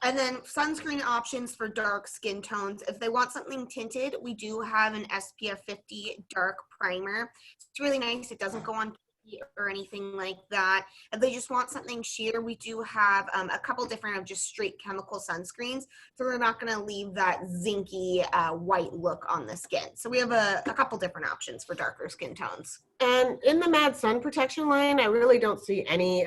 And then sunscreen options for dark skin tones. If they want something tinted, we do have an SPF 50 dark primer. It's really nice. It doesn't go on or anything like that. If they just want something sheer, we do have a couple different of just straight chemical sunscreens. So we're not going to leave that zinky white look on the skin. So we have a couple different options for darker skin tones. And in the M.A.D sun protection line, I really don't see any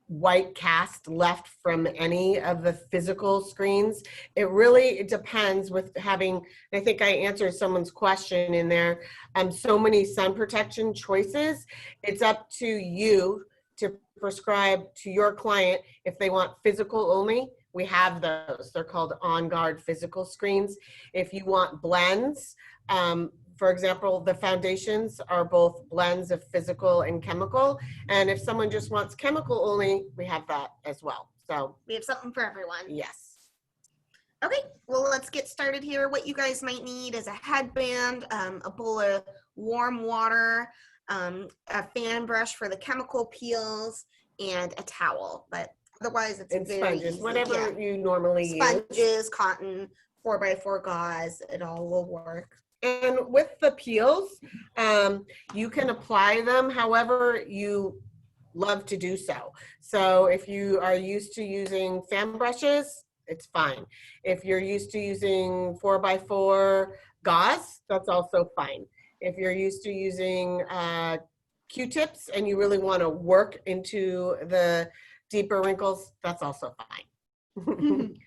white cast left from any of the physical screens. It depends with having, I think I answered someone's question in there, so many sun protection choices. It's up to you to prescribe to your client if they want physical only. We have those. They're called On Guard physical screens. If you want blends, for example, the foundations are both blends of physical and chemical. And if someone just wants chemical only, we have that as well. So we have something for everyone. Yes. Okay, well, let's get started here. What you guys might need is a headband, a bowl of warm water, a fan brush for the chemical peels, and a towel. But Otherwise, it's And very sponges, easy. whatever Yeah. you normally use. Sponges, cotton, 4x4 gauze, it all will work. And with the peels, you can apply them however you love to do so. So if you are used to using fan brushes, it's fine. If you're used to using 4x4 gauze, that's also fine. If you're used to using Q-tips and you really want to work into the deeper wrinkles, that's also fine.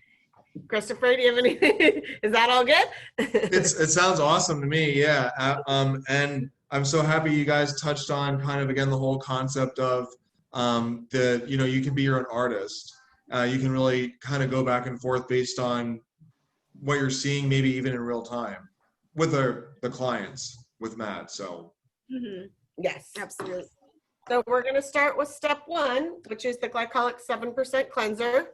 Christopher, do you have anything? Is that all good? It sounds awesome to me, yeah. And I'm so happy you guys touched on kind of again the whole concept of you can be your own artist. You can really kind of go back and forth based on what you're seeing, maybe even in real time with the clients with M.A.D. So Yes, Absolutely. so we're going to start with step 1, which is the glycolic 7% cleanser.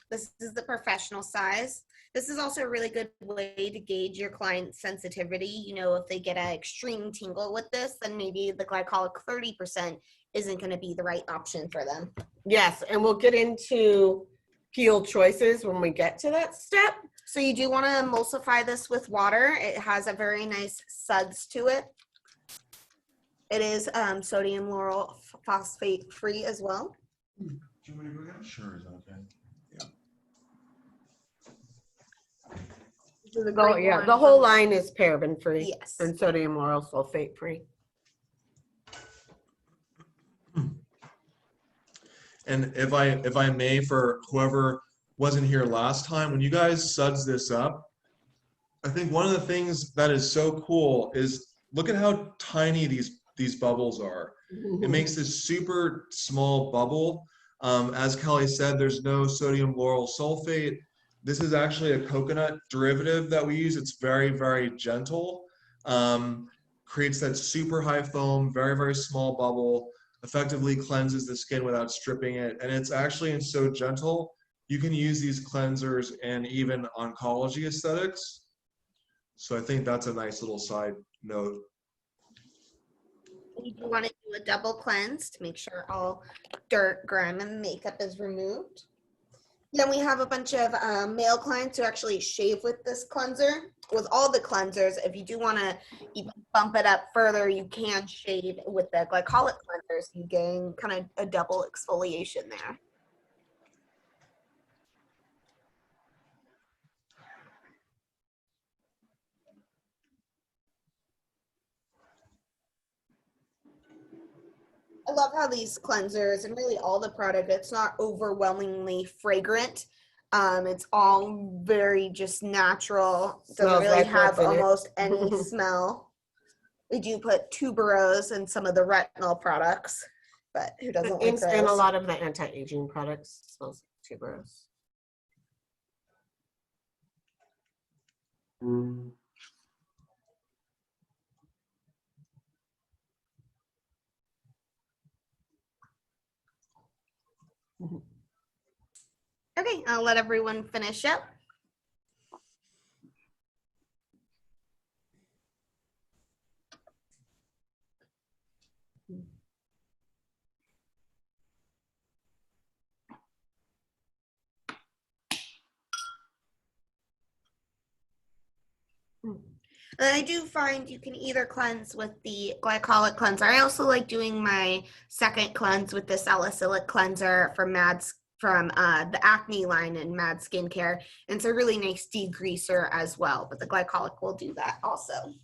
This is the professional size. This is also a really good way to gauge your client's sensitivity. You know, if they get an extreme tingle with this, then maybe the glycolic 30% isn't going to be the right option for them. Yes, and we'll get into peel choices when we get to that step. So you do want to emulsify this with water. It has a very nice suds to it. It is sodium lauryl phosphate free as well. Do you want me to go get it? sure is okay. The whole line is paraben free. Yes. And sodium lauryl sulfate free. And if I may, for whoever wasn't here last time, when you guys suds this up, I think one of the things that is so cool is look at how tiny these bubbles are. It makes this super small bubble. As Kelly said, there's no sodium lauryl sulfate. This is actually a coconut derivative that we use. It's very, very gentle. Creates that super high foam, very, very small bubble, effectively cleanses the skin without stripping it. And it's actually so gentle, you can use these cleansers in even oncology aesthetics. So I think that's a nice little side note. You do want to do a double cleanse to make sure all dirt, grime, and makeup is removed. Then we have a bunch of male clients who actually shave with this cleanser. With all the cleansers, if you do want to even bump it up further, you can shave with the glycolic cleansers. You gain kind of a double exfoliation there. I love how these cleansers and really all the product, it's not overwhelmingly fragrant. It's all very just natural. Doesn't Smells really like have what's in it. almost any smell. We do put tuberose in some of the retinol products, but who doesn't like And a those? lot of the anti-aging products smells like tuberose. Okay, I'll let everyone finish up. And I do find you can either cleanse with the glycolic cleanser. I also like doing my second cleanse with the salicylic cleanser from the acne line in M.A.D Skincare. And it's a really nice degreaser as well, but the glycolic will do that also.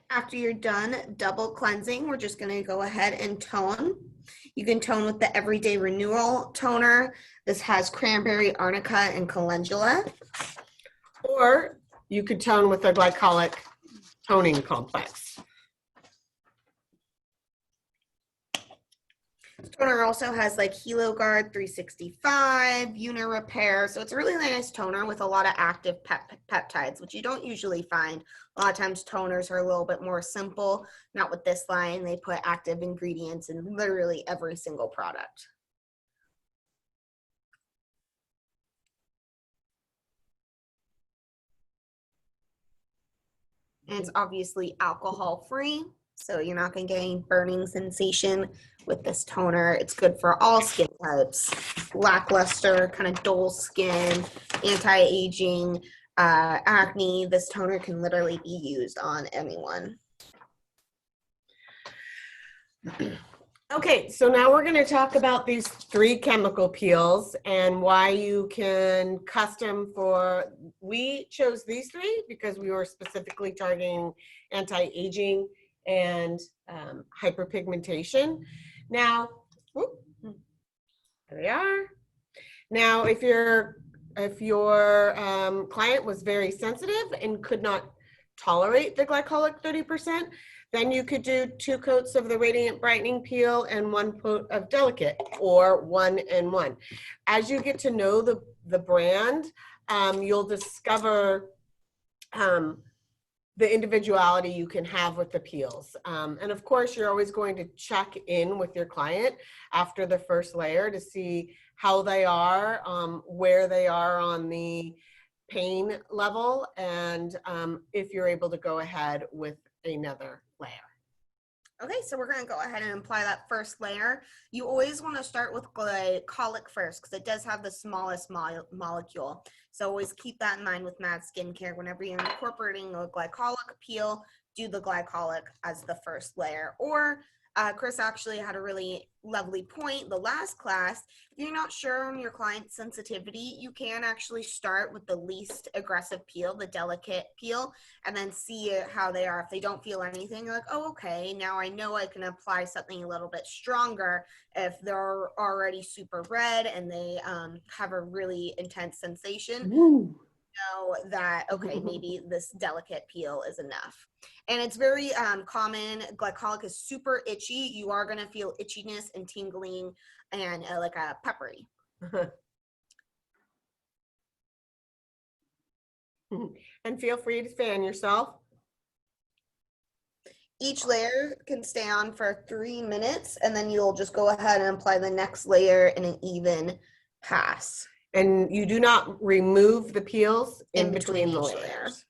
After you're done double cleansing, we're just going to go ahead and tone. You can tone with the Everyday Renewal toner. This has cranberry, arnica, and calendula. Or you could tone with a glycolic toning complex. This toner also has like HeloGuard 365, Unirepair. So it's a really nice toner with a lot of active peptides, which you don't usually find. A lot of times toners are a little bit more simple. Not with this line. They put active ingredients in literally every single product. And it's obviously alcohol free. So you're not going to get any burning sensation with this toner. It's good for all skin types. Lackluster, kind of dull skin, anti-aging, acne. This toner can literally be used on anyone. Okay, so now we're going to talk about these 3 chemical peels and why you can custom for, we chose these 3 because we were specifically targeting anti-aging and hyperpigmentation. Now, whoop, there they are. Now, if your client was very sensitive and could not tolerate the glycolic 30%, then you could do 2 coats of the Radiant Brightening Peel and 1 coat of Delicate, or 1 and 1. As you get to know the brand, you'll discover the individuality you can have with the peels. And of course, you're always going to check in with your client after the first layer to see how they are, where they are on the pain level, and if you're able to go ahead with another layer. Okay, so we're going to go ahead and apply that first layer. You always want to start with glycolic first because it does have the smallest molecule. So always keep that in mind with M.A.D Skincare. Whenever you're incorporating a glycolic peel, do the glycolic as the first layer. Or Chris actually had a really lovely point the last class. If you're not sure on your client's sensitivity, you can actually start with the least aggressive peel, the delicate peel, and then see how they are. If they don't feel anything, you're like, oh, okay, now I know I can apply something a little bit stronger. If they're already super red and they have a really intense sensation, know that, okay, maybe this delicate peel is enough. And it's very common. Glycolic is super itchy. You are going to feel itchiness and tingling and like a peppery. And feel free to fan yourself. Each layer can stay on for 3 minutes, and then you'll just go ahead and apply the next layer in an even pass. And you do not remove the peels in between the each layers.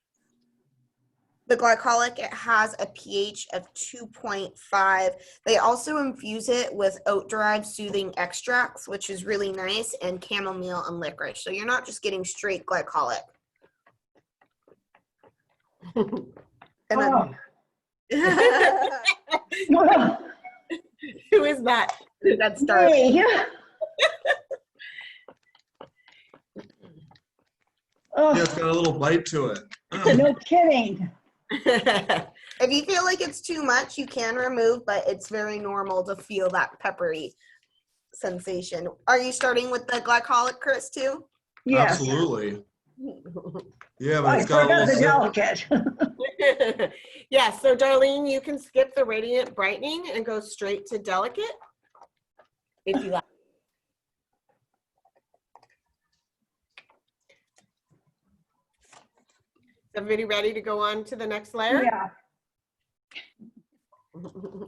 The glycolic, it has a pH of 2.5. They also infuse it with oat-derived soothing extracts, which is really nice, and chamomile and licorice. So you're not just getting straight glycolic. And then, Who is that? that's dark. Yeah, it's got a little bite to it. No kidding. If you feel like it's too much, you can remove, but it's very normal to feel that peppery sensation. Are you starting with the glycolic, Chris, too? Yes. Absolutely. Yeah, but I it's got a forgot the little zip. delicate. Yeah, so Darlene, you can skip the Radiant Brightening and go straight to Delicate if you like. Everybody ready to go on to the next layer? Yeah.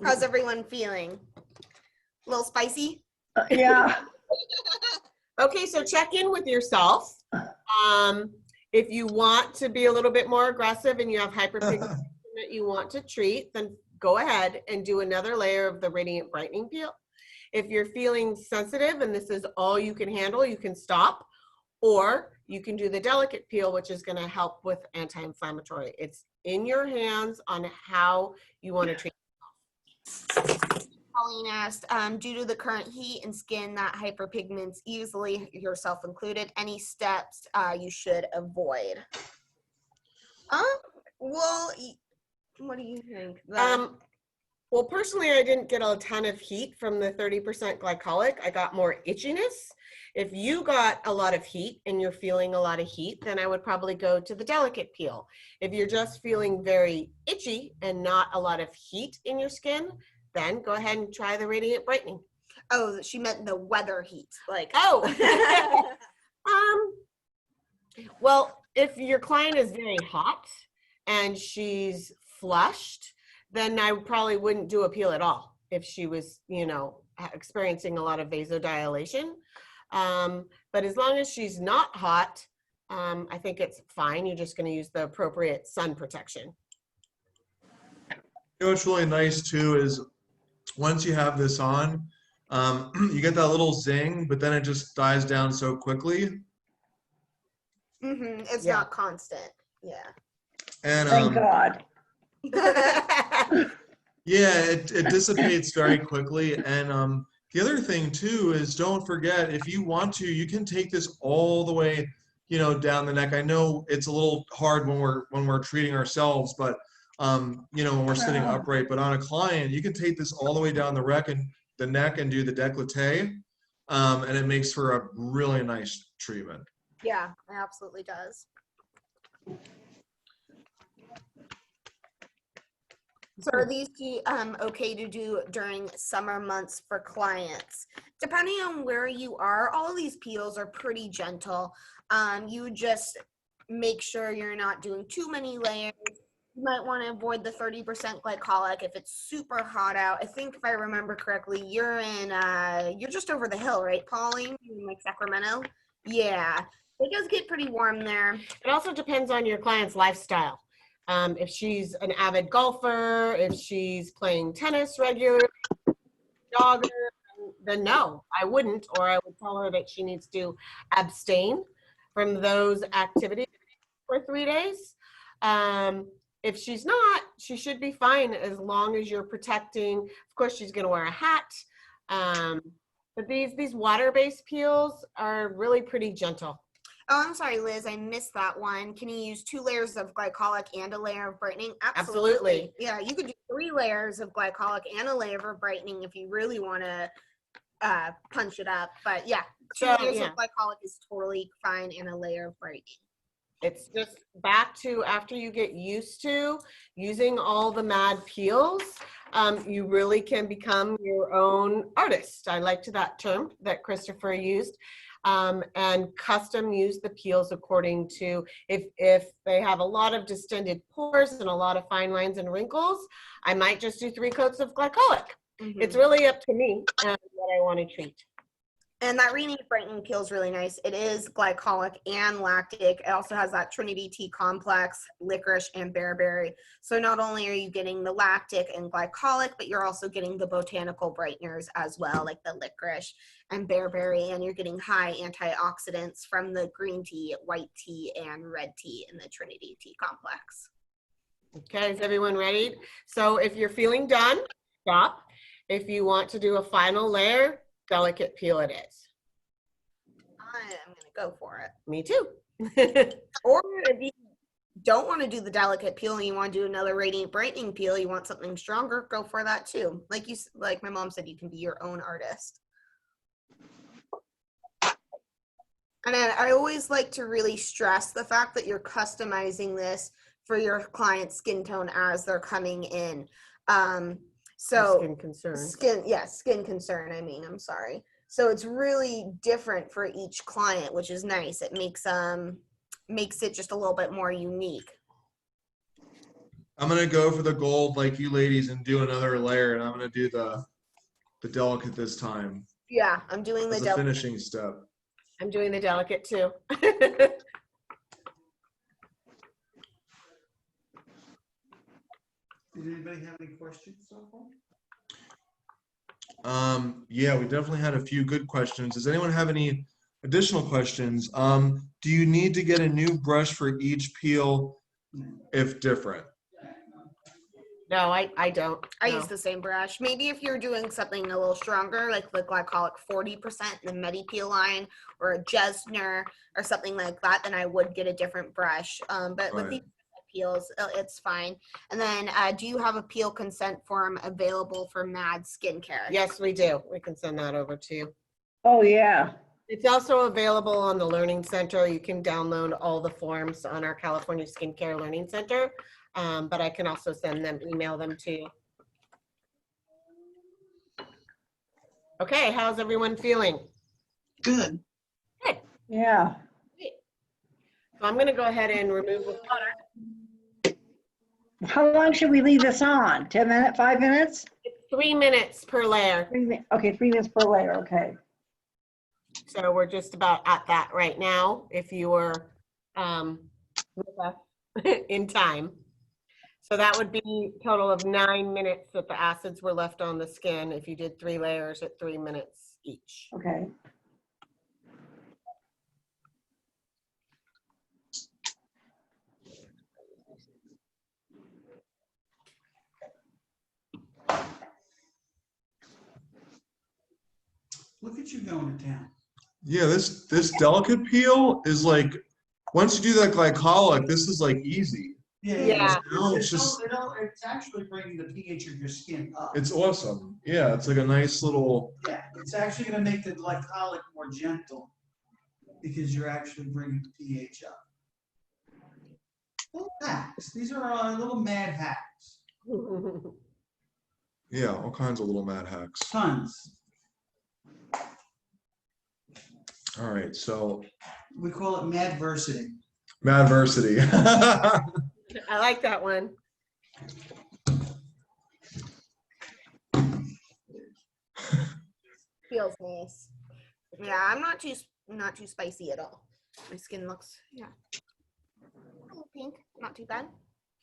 How's everyone feeling? A little spicy? Yeah. Okay, so check in with yourself. If you want to be a little bit more aggressive and you have hyperpigmentation that you want to treat, then go ahead and do another layer of the Radiant Brightening Peel. If you're feeling sensitive and this is all you can handle, you can stop, or you can do the Delicate Peel, which is going to help with anti-inflammatory. It's in your hands on how you want to treat it. Pauline asked, due to the current heat and skin that hyperpigments easily, yourself included, any steps you should avoid? Well, what do you think? Well, personally, I didn't get a ton of heat from the 30% glycolic. I got more itchiness. If you got a lot of heat and you're feeling a lot of heat, then I would probably go to the Delicate Peel. If you're just feeling very itchy and not a lot of heat in your skin, then go ahead and try the Radiant Brightening. Oh, she meant the weather heat. Like, oh. Well, if your client is very hot and she's flushed, then I probably wouldn't do a peel at all if she was, you know, experiencing a lot of vasodilation. But as long as she's not hot, I think it's fine. You're just going to use the appropriate sun protection. You know what's really nice too is once you have this on, you get that little zing, but then it just dies down so quickly. It's Yeah. not constant. Yeah. And Thank God. yeah, it dissipates very quickly. And the other thing too is don't forget, if you want to, you can take this all the way, you know, down the neck. I know it's a little hard when we're treating ourselves, but you know, when we're sitting Yeah. upright. But on a client, you can take this all the way down the neck and do the décolleté, and it makes for a really nice treatment. Yeah, it absolutely does. So are these okay to do during summer months for clients? Depending on where you are, all of these peels are pretty gentle. You just make sure you're not doing too many layers. You might want to avoid the 30% glycolic if it's super hot out. I think if I remember correctly, you're just over the hill, right, Pauline? You're in like Sacramento? Yeah, it does get pretty warm there. It also depends on your client's lifestyle. If she's an avid golfer, if she's playing tennis regularly, jogger, then no, I wouldn't, or I would tell her that she needs to abstain from those activities for 3 days. If she's not, she should be fine as long as you're protecting. Of course, she's going to wear a hat. But these water-based peels are really pretty gentle. Oh, I'm sorry, Liz. I missed that one. Can you use 2 layers of glycolic and a layer of brightening? Absolutely. Yeah, you could do 3 layers of glycolic and a layer of brightening if you really want to punch it up. But yeah, 2 layers of glycolic is totally fine and a layer of brightening. It's just back to after you get used to using all the M.A.D peels, you really can become your own artist. I liked that term that Christopher used. And custom use the peels according to if they have a lot of distended pores and a lot of fine lines and wrinkles, I might just do 3 coats of glycolic. It's really up to me and what I want to treat. And that Renewed Brightening peel is really nice. It is glycolic and lactic. It also has that Trinity tea complex, licorice, and bearberry. So not only are you getting the lactic and glycolic, but you're also getting the botanical brighteners as well, like the licorice and bearberry. And you're getting high antioxidants from the green tea, white tea, and red tea in the Trinity tea complex. Okay, is everyone ready? So if you're feeling done, stop. If you want to do a final layer, delicate peel it is. I am going to go for it. Me too. Or if you don't want to do the delicate peel and you want to do another radiant brightening peel, you want something stronger, go for that too. Like my mom said, you can be your own artist. And I always like to really stress the fact that you're customizing this for your client's skin tone as they're coming in. So skin concern. Skin concern. I'm sorry. So it's really different for each client, which is nice. It makes it just a little bit more unique. I'm gonna go for the gold like you ladies and do another layer, and I'm gonna do the delicate this time. Yeah, I'm doing the finishing step. I'm doing the delicate too. Did anybody have any questions so far? Yeah, we definitely had a few good questions. Does anyone have any additional questions? Do you need to get a new brush for each peel if different? No, I don't. I use the same brush. Maybe if you're doing something a little stronger, like the glycolic 40%, the M.A.D peel line, or a Jesner, or something like that, then I would get a different brush. But with these peels, it's fine. And then, do you have a peel consent form available for M.A.D Skincare? Yes, we do. We can send that over to you. Oh, yeah. It's also available on the Learning Center. You can download all the forms on our California Skincare Learning Center, but I can also email them to you. Okay, how's everyone feeling? Good. Good. Yeah. So I'm going to go ahead and remove the water. How long should we leave this on? 10 minutes, 5 minutes? It's 3 minutes per layer. Okay, 3 minutes per layer, okay. So we're just about at that right now, if you were with us in time. So that would be a total of 9 minutes that the acids were left on the skin if you did 3 layers at 3 minutes each. Okay. Look at you going to town. Yeah, this delicate peel is like, once you do that glycolic, this is like easy. Yeah. It's actually bringing the pH of your skin up. It's awesome. Yeah, it's like a nice little. Yeah, it's actually going to make the glycolic more gentle because you're actually bringing the pH up. Little hacks. These are little mad hacks. Yeah, all kinds of little mad hacks. Tons. All right, so We call it madversity. madversity. I like that one. Feels nice. Yeah, I'm not too spicy at all. My skin looks a little pink. Not too bad.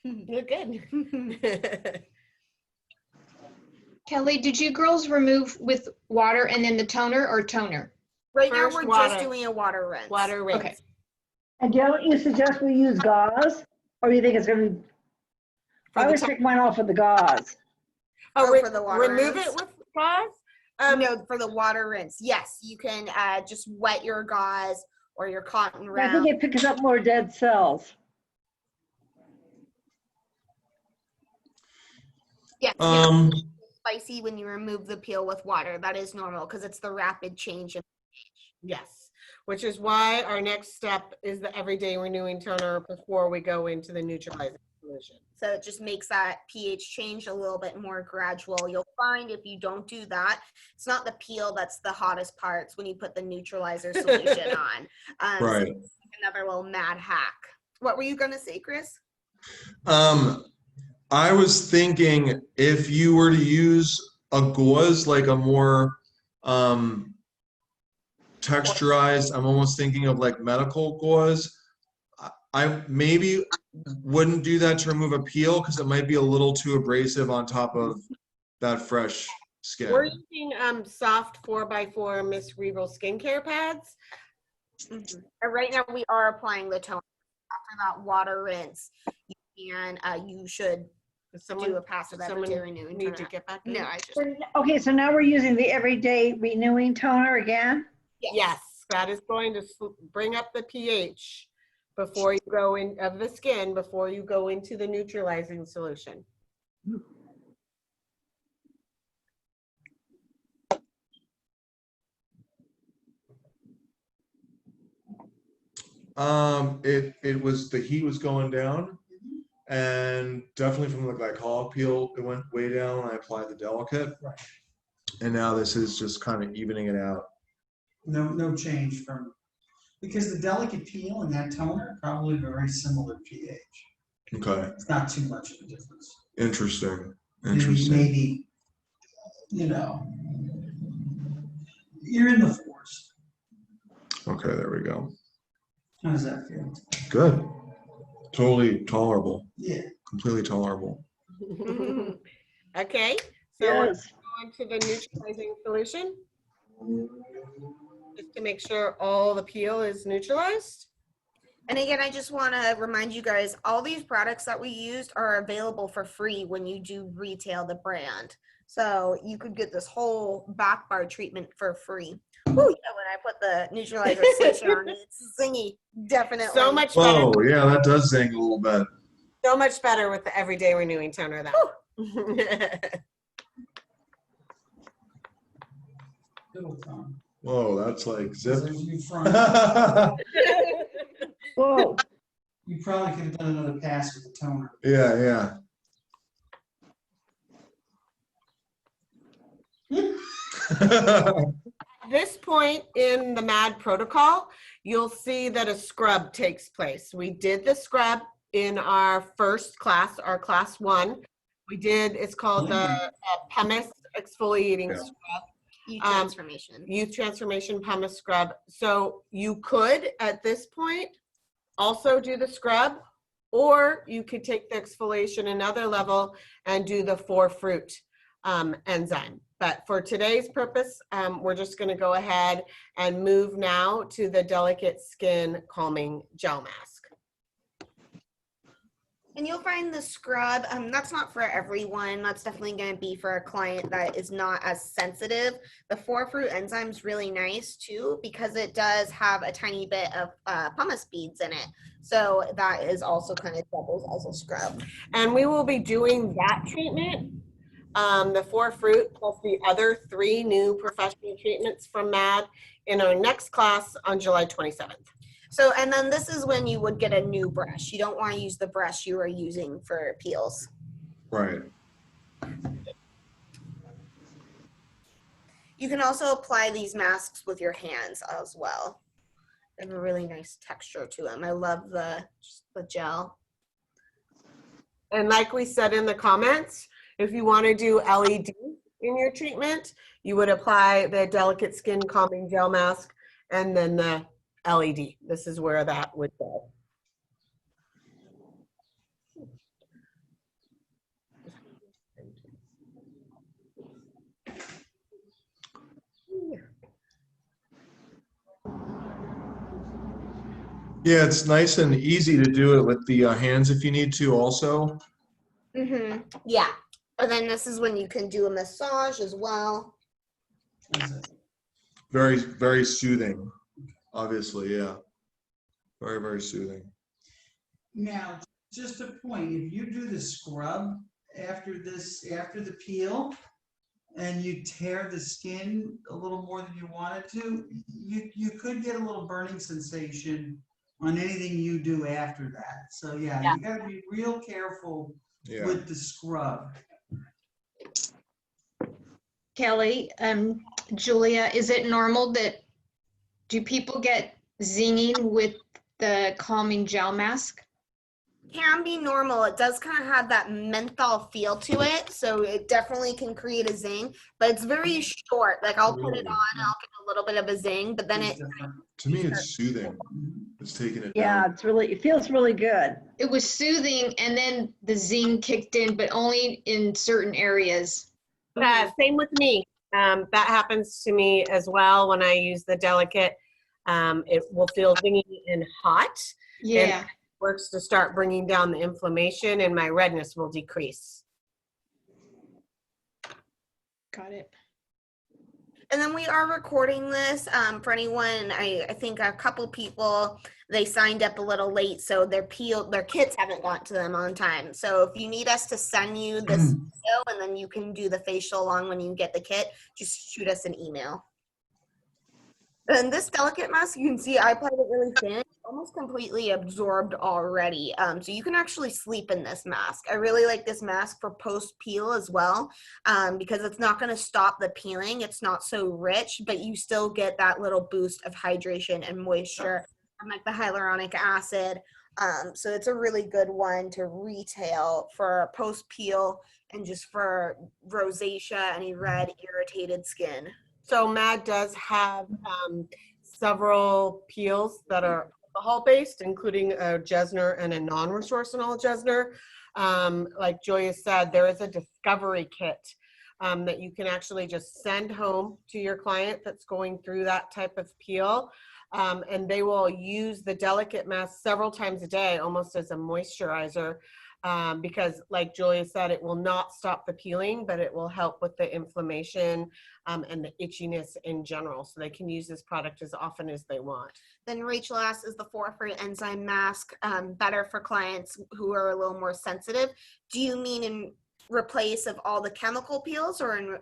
You're good. Kelly, did you girls remove with water and then the toner or toner? Right now First we're water. just doing a water rinse. Water rinse. Okay. And don't you suggest we use gauze? Or you think it's gonna be, For I the always top- take mine off with the gauze. Oh, for the water remove rinse? it with gauze? No, for the water rinse. Yes, you can just wet your gauze or your cotton I think round. it picks up more dead cells. Yes, spicy when you remove the peel with water. That is normal because it's the rapid change. Yes, which is why our next step is the everyday renewing toner before we go into the neutralizing solution. So it just makes that pH change a little bit more gradual. You'll find if you don't do that, it's not the peel that's the hottest part. It's when you put the neutralizer solution on. So Right. it's another little mad hack. What were you going to say, Chris? I was thinking if you were to use a gauze, like a more texturized, I'm almost thinking of like medical gauze. I maybe wouldn't do that to remove a peel because it might be a little too abrasive on top of that fresh skin. We're using soft 4x4 Miss Regal skincare pads. And right now we are applying the toner. After that water rinse, you should do a pass of someone everyday renewing need toner. to get back in? No, I just Okay, so now we're using the everyday renewing toner again? Yes, that is going to bring up the pH before you go in of the skin before you go into the neutralizing solution. It was, the heat was going down, and definitely from the glycolic peel, it went way down. I applied the delicate, Right. and now this is just kind of evening it out. No change from, because the delicate peel and that toner probably very similar pH. Okay, It's not too much of a difference. interesting. Interesting. Maybe, you're in the forest. Okay, there we go. How does that feel? Good. Totally tolerable. Yeah. Completely tolerable. Okay, so we're Yes. going to the neutralizing solution. Just to make sure all the peel is neutralized. And again, I just want to remind you guys, all these products that we used are available for free when you do retail the brand. So you could get this whole back bar treatment for free. Ooh, yeah, when I put the neutralizer solution on, it's zingy, definitely. So much better. Whoa, yeah, that does zing a little bit. So much better with the everyday renewing toner though. Little tongue. Whoa, that's like zip. So you front- Whoa, You probably could have done another pass with the toner. Yeah, yeah. At this point in the M.A.D protocol, you'll see that a scrub takes place. We did the scrub in our first class, our class 1. We did, it's called the pumice exfoliating Yeah. scrub. Transformation. Youth Transformation Pumice Scrub. So you could, at this point, also do the scrub, or you could take the exfoliation another level and do the 4-fruit enzyme. But for today's purpose, we're just going to go ahead and move now to the Delicate Skin Calming Gel Mask. And you'll find the scrub, that's not for everyone. That's definitely going to be for a client that is not as sensitive. The 4-fruit enzyme is really nice too, because it does have a tiny bit of pumice beads in it. So that is also kind of doubles as a scrub. And we will be doing that treatment, the 4-fruit plus the other 3 new professional treatments from M.A.D in our next class on July 27th. So, and then this is when you would get a new brush. You don't want to use the brush you are using for peels. Right. You can also apply these masks with your hands as well. They have a really nice texture to them. I love the gel. And like we said in the comments, if you want to do LED in your treatment, you would apply the Delicate Skin Calming Gel Mask and then the LED. This is where that would go. Yeah, it's nice and easy to do it with the hands if you need to also. Yeah. And then this is when you can do a massage as well. Very, very soothing, obviously, yeah. Very, very soothing. Now, just a point, if you do the scrub after the peel, and you tear the skin a little more than you wanted to, you could get a little burning sensation on anything you do after that. So yeah. You gotta be real careful with the scrub. Kelli, Jullea, is it normal do people get zinging with the calming gel mask? Can be normal. It does kind of have that menthol feel to it, so it definitely can create a zing, but it's very short. Like I'll put it on, I'll get a little bit of a zing, but then it. To me, it's soothing. It's taking it Yeah, down. it feels really good. It was soothing and then the zing kicked in, but only in certain areas. Same with me. That happens to me as well when I use the Delicate. It will feel zingy and hot. Yeah. And works to start bringing down the inflammation and my redness will decrease. Got it. And then we are recording this for anyone. I think a couple people, they signed up a little late, so their kits haven't got to them on time. So if you need us to send you this video and then you can do the facial along when you get the kit, just shoot us an email. And this Delicate mask, you can see I applied it really thin, almost completely absorbed already. So you can actually sleep in this mask. I really like this mask for post-peel as well, because it's not going to stop the peeling. It's not so rich, but you still get that little boost of hydration and moisture from like the hyaluronic acid. So it's a really good one to retail for post-peel and just for rosacea, any red, irritated skin. So M.A.D does have several peels that are alcohol-based, including a Jesner and a non-resorcinol Jesner. Like Julia said, there is a discovery kit that you can actually just send home to your client that's going through that type of peel. And they will use the Delicate mask several times a day, almost as a moisturizer. Because like Julia said, it will not stop the peeling, but it will help with the inflammation and the itchiness in general. So they can use this product as often as they want. Then Rachel asks, is the 4-fruit enzyme mask better for clients who are a little more sensitive? Do you mean in replace of all the chemical peels or in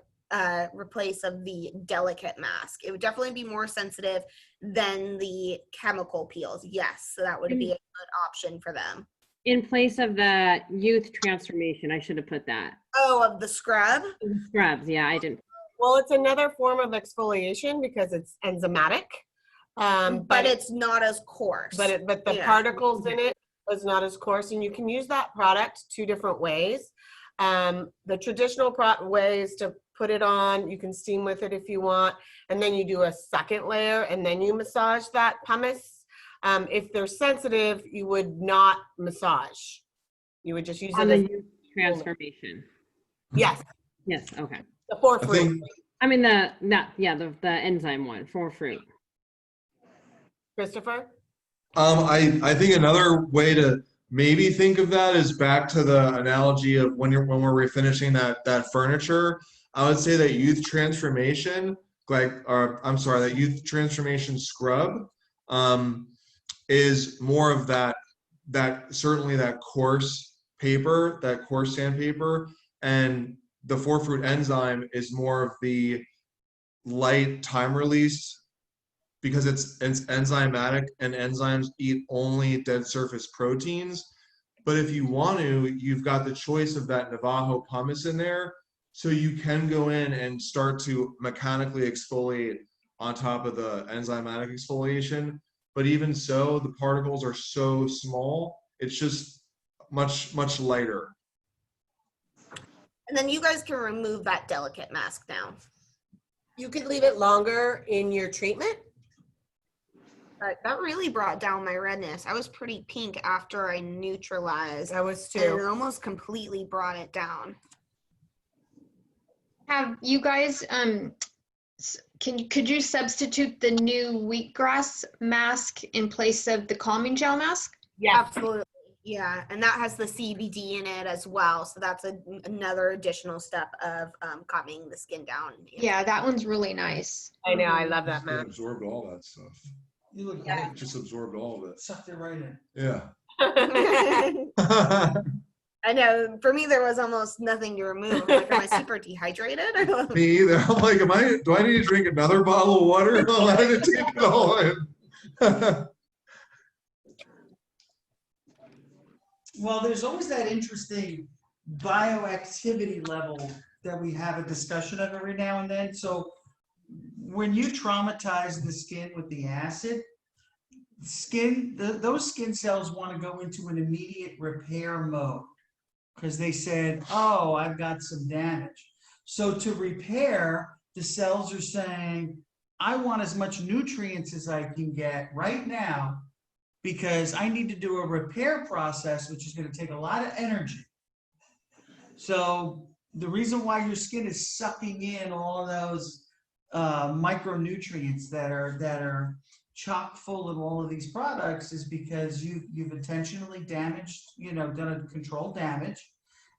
replace of the Delicate mask? It would definitely be more sensitive than the chemical peels. Yes, so that would be a good option for them. In place of the youth transformation, I should have put that. Oh, of the scrub? Scrubs, yeah, I didn't. Well, it's another form of exfoliation because it's enzymatic. But it's not as coarse. But the particles in it is not as coarse, and you can use that product 2 different ways. The traditional way is to put it on, you can steam with it if you want, and then you do a second layer and then you massage that pumice If they're sensitive, you would not massage. You would just use On it the as, youth transformation. yes, Yes, okay. the 4 I fruit. think I mean, the enzyme one, 4 fruit. Christopher? I think another way to maybe think of that is back to the analogy of when we're refinishing that furniture. I would say that youth transformation, that youth transformation scrub, is more of that certainly that coarse paper, that coarse sandpaper, and the 4 fruit enzyme is more of the light time release, because it's enzymatic and enzymes eat only dead surface proteins. But if you want to, you've got the choice of that Navajo pumice in there. So you can go in and start to mechanically exfoliate on top of the enzymatic exfoliation. But even so, the particles are so small, it's just much, much lighter. And then you guys can remove that delicate mask now. You could leave it longer in your treatment. But that really brought down my redness. I was pretty pink after I neutralized. I was And it too. almost completely brought it down. Have you guys, could you substitute the new wheatgrass mask in place of the calming gel mask? Yeah. Absolutely. Yeah. And that has the CBD in it as well. So that's another additional step of calming the skin down. Yeah, that one's really nice. I know. I love that It map. absorbed all that stuff. You look Yeah. great. It just absorbed all of it. Sucked it right in. Yeah. I know. For me, there was almost nothing to remove. I'm like, am I super dehydrated? Me either. I'm like, do I need to drink another bottle of water? I'll have to take it all in. Well, there's always that interesting bioactivity level that we have a discussion of every now and then. So when you traumatize the skin with the acid, those skin cells want to go into an immediate repair mode because they said, oh, I've got some damage. So to repair, the cells are saying, I want as much nutrients as I can get right now because I need to do a repair process, which is going to take a lot of energy. So the reason why your skin is sucking in all of those micronutrients that are chock full of all of these products is because you've intentionally damaged, done a controlled damage.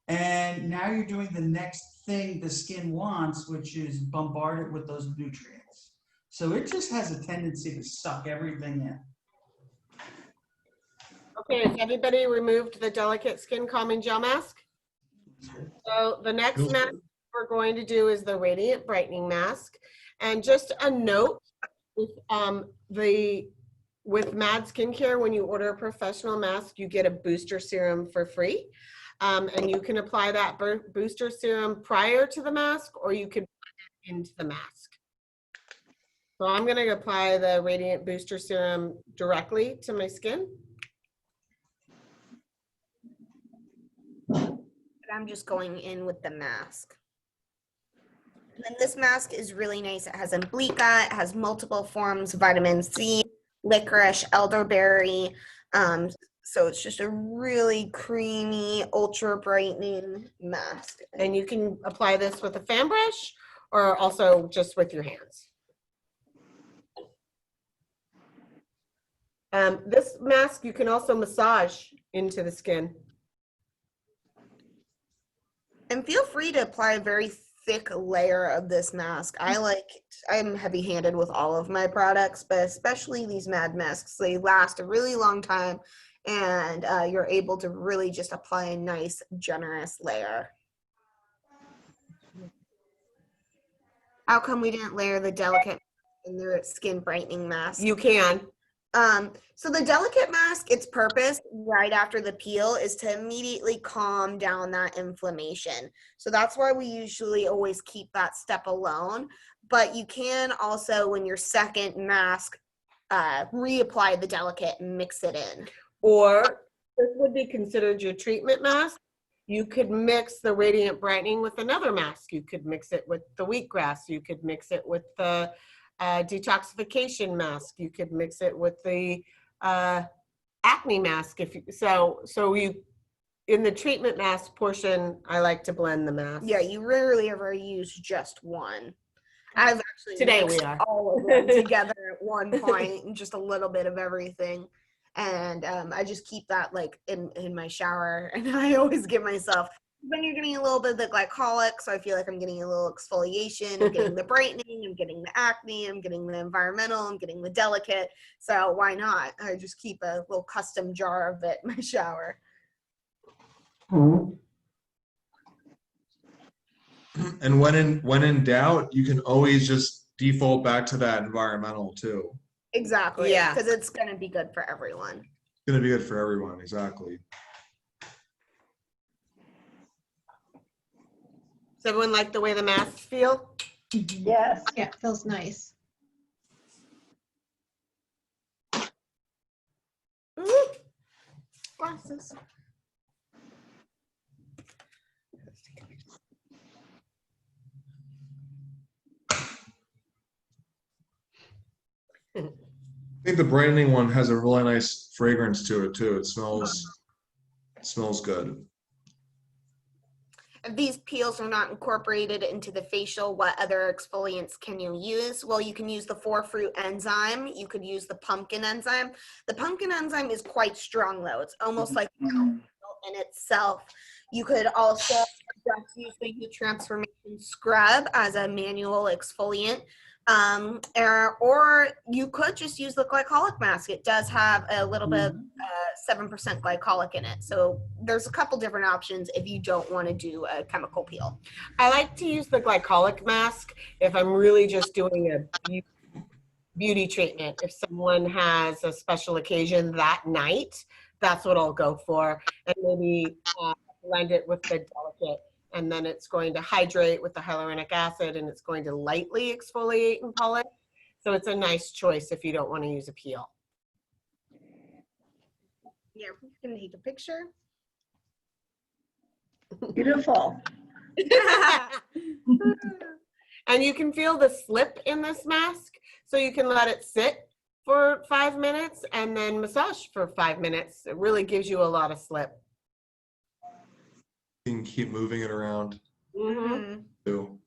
And now you're doing the next thing the skin wants, which is bombard it with those nutrients. So it just has a tendency to suck everything in. Okay, has everybody removed the delicate skin calming gel mask? So the next mask we're going to do is the Radiant Brightening Mask. And just a note, with M.A.D Skincare, when you order a professional mask, you get a booster serum for free. And you can apply that booster serum prior to the mask, or you can put it into the mask. So I'm going to apply the Radiant Booster Serum directly to my skin. I'm just going in with the mask. And then this mask is really nice. It has Amblica, it has multiple forms of vitamin C, licorice, elderberry. So it's just a really creamy, ultra brightening mask. And you can apply this with a fan brush or also just with your hands. This mask you can also massage into the skin. And feel free to apply a very thick layer of this mask. I'm heavy-handed with all of my products, but especially these M.A.D masks. They last a really long time, and you're able to really just apply a nice, generous layer. How come we didn't layer the delicate in the skin brightening mask? You can. So the delicate mask, its purpose right after the peel is to immediately calm down that inflammation. So that's why we usually always keep that step alone. But you can also, when your second mask, reapply the delicate and mix it in. Or this would be considered your treatment mask. You could mix the Radiant Brightening with another mask. You could mix it with the wheatgrass. You could mix it with the detoxification mask. You could mix it with the acne mask. So you, in the treatment mask portion, I like to blend the mask. Yeah, you rarely ever use just one. I've actually Today we mixed are. all of them together at one point, and just a little bit of everything. And I just keep that like in my shower, and I always give myself, when you're getting a little bit of the glycolic, so I feel like I'm getting a little exfoliation, I'm getting the brightening, I'm getting the acne, I'm getting the environmental, I'm getting the delicate. So why not? I just keep a little custom jar of it in my shower. And when in doubt, you can always just default back to that environmental too. Exactly. Yeah. Because it's going to be good for everyone. It's gonna be good for everyone, exactly. Does everyone like the way the masks feel? Yes. Yeah, it feels nice. Glasses. I think the brightening one has a really nice fragrance to it too. It smells good. If these peels are not incorporated into the facial, what other exfoliants can you use? Well, you can use the 4-fruit enzyme. You could use the pumpkin enzyme. The pumpkin enzyme is quite strong though. It's almost like in itself. You could also just use the Youth Transformation scrub as a manual exfoliant. Or you could just use the glycolic mask. It does have a little bit of 7% glycolic in it. So there's a couple different options if you don't want to do a chemical peel. I like to use the glycolic mask if I'm really just doing a beauty treatment. If someone has a special occasion that night, that's what I'll go for. And maybe blend it with the delicate. And then it's going to hydrate with the hyaluronic acid, and it's going to lightly exfoliate and polish. So it's a nice choice if you don't want to use a peel. Yeah, we can take a picture. Beautiful. And you can feel the slip in this mask. So you can let it sit for 5 minutes and then massage for 5 minutes. It really gives you a lot of slip. You can keep moving it around Mm-hmm. too.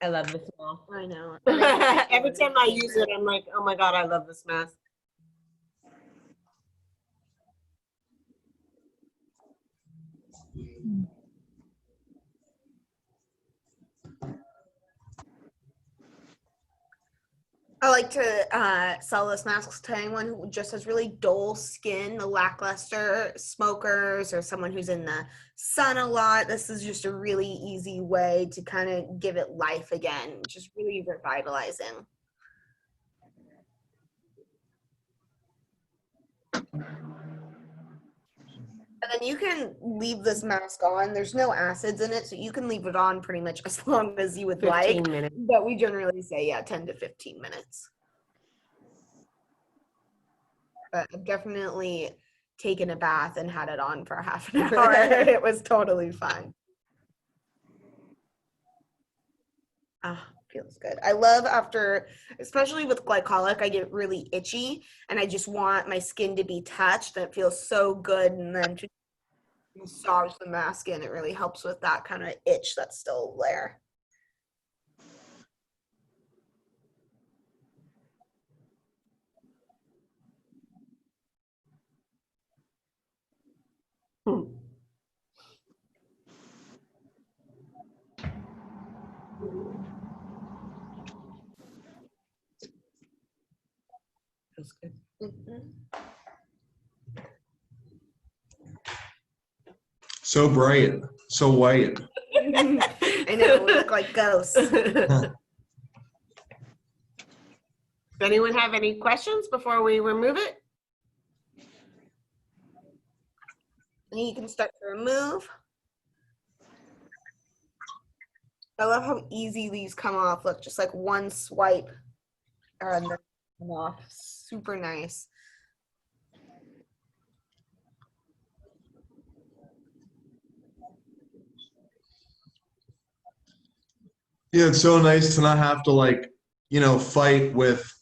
I love the smell. I know. Every time I use it, I'm like, oh my God, I love this mask. I like to sell this mask to anyone who just has really dull skin, the lackluster smokers, or someone who's in the sun a lot. This is just a really easy way to kind of give it life again, just really revitalizing. And then you can leave this mask on. There's no acids in it, so you can leave it on pretty much as long as you would 15 like. minutes. But we generally say, yeah, 10 to 15 minutes. But I've definitely taken a bath and had it on for half an hour. It was totally fun. Ah, feels good. I love after, especially with glycolic, I get really itchy and I just want my skin to be touched. That feels so good. And then to massage the mask in, it really helps with that kind of itch that's still there. Feels good. So bright, so white. I know, we look like ghosts. Does anyone have any questions before we remove it? And you can start to remove. I love how easy these come off. Look, just like one swipe and they're come off. Super nice. Yeah, it's so nice to not have to like fight with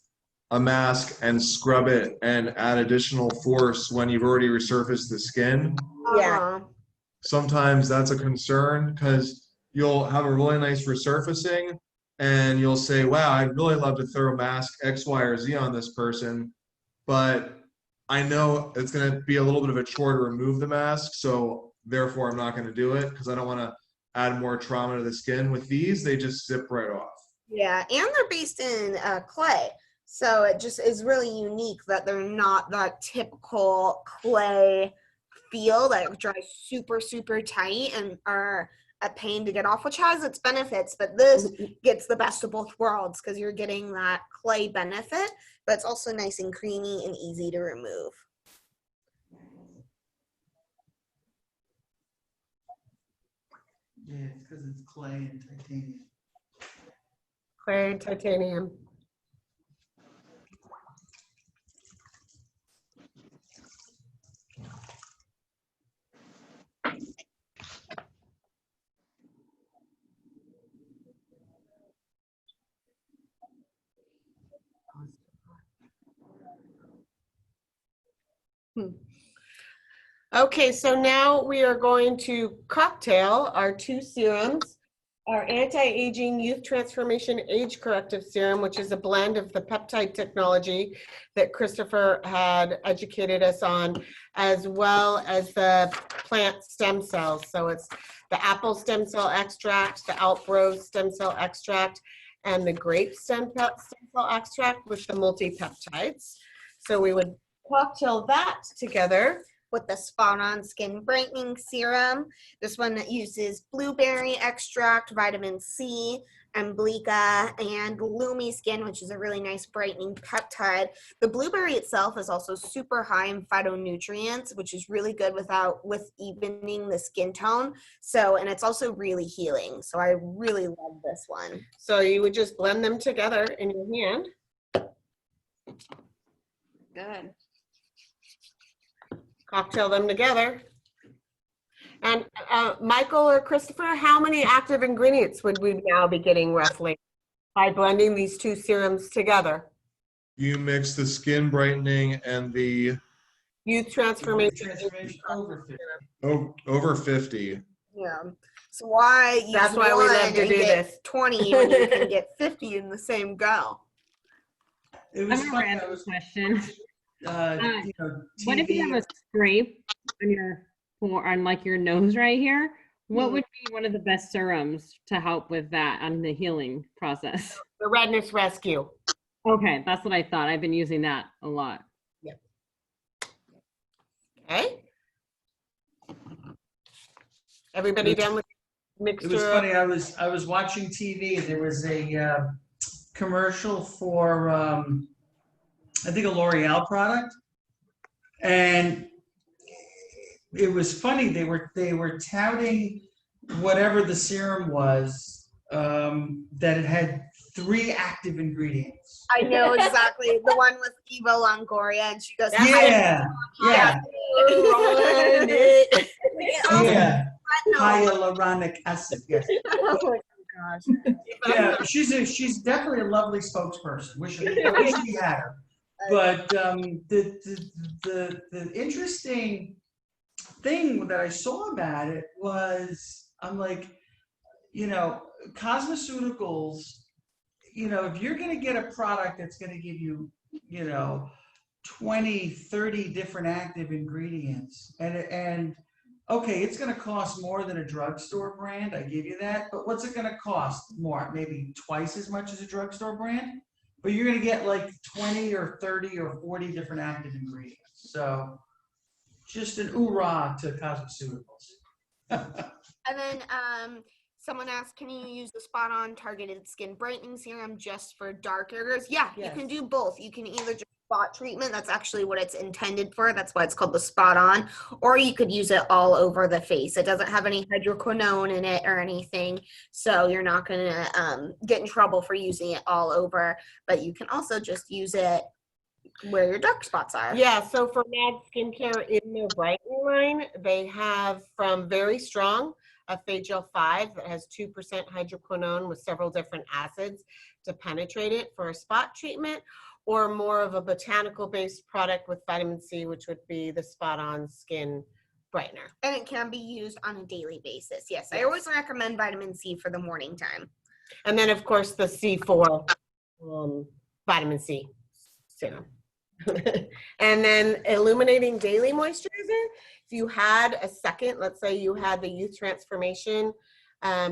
a mask and scrub it and add additional force when you've already resurfaced the skin. Yeah. Sometimes that's a concern because you'll have a really nice resurfacing and you'll say, wow, I'd really love to throw mask X, Y, or Z on this person, but I know it's going to be a little bit of a chore to remove the mask, so therefore I'm not going to do it because I don't want to add more trauma to the skin. With these, they just zip right off. Yeah, and they're based in clay. So it just is really unique that they're not that typical clay feel that dries super, super tight and are a pain to get off, which has its benefits, but this gets the best of both worlds because you're getting that clay benefit, but it's also nice and creamy and easy to remove. Yeah, it's because it's clay and titanium. Clay and titanium. Okay, so now we are going to cocktail our 2 serums, our anti-aging youth transformation age corrective serum, which is a blend of the peptide technology that Christopher had educated us on, as well as the plant stem cells. So it's the apple stem cell extract, the Alp Rose stem cell extract, and the grape stem cell extract with the multi-peptides. So we would cocktail that together with the Spot On Skin Brightening Serum. This one uses blueberry extract, vitamin C, Amblyca, and Lumi Skin, which is a really nice brightening peptide. The blueberry itself is also super high in phytonutrients, which is really good with evening the skin tone. So, and it's also really healing. So I really love this one. So you would just blend them together in your hand. Good. Cocktail them together. And Michael or Christopher, how many active ingredients would we now be getting roughly by blending these 2 serums together? You mix the skin brightening and the Youth transformation. Over 50. over 50. Yeah. So why use That's why we love to and do get this. 20 when you can get 50 in the same go? It I was have a funny. random question. What if you TV. have a scrape on on like your nose right here? What would be one of the best serums to help with that on the healing process? The Redness Rescue. Okay, that's what I thought. I've been using that a lot. Okay. Everybody done with mixture? It was funny. I was watching TV. There was a commercial for I think a L'Oreal product, and it was funny. They were touting whatever the serum was, that it had 3 active ingredients. I know exactly the one with Eva Longoria, and she goes, Yeah. Hyaluronic acid. Yes. Oh my gosh. Yeah, she's definitely a lovely spokesperson. I wish we had her. But the interesting thing that I saw about it was, I'm like, cosmeceuticals, if you're going to get a product that's going to give you, 20, 30 different active ingredients, and okay, it's going to cost more than a drugstore brand, I give you that, but what's it going to cost more? Maybe twice as much as a drugstore brand, but you're going to get like 20 or 30 or 40 different active ingredients. So just an hoorah to cosmeceuticals. And then someone asked, can you use the Spot On Targeted Skin Brightening Serum just for dark areas? Yeah, Yes. You can do both. You can either just spot treatment, that's actually what it's intended for, that's why it's called the Spot On, or you could use it all over the face. It doesn't have any hydroquinone in it or anything, so you're not going to get in trouble for using it all over, but you can also just use it where your dark spots are. Yeah, so for M.A.D Skincare in their brightening line, they have from Very Strong a Phagel 5 that has 2% hydroquinone with several different acids to penetrate it for a spot treatment, or more of a botanical-based product with vitamin C, which would be the Spot On Skin Brightener. And it can be used on a daily basis. Yes, I Yes. always recommend vitamin C for the morning time. And then, of course, the C4 vitamin C serum. And then illuminating daily moisturizer. If you had a second, let's say you had the Youth Transformation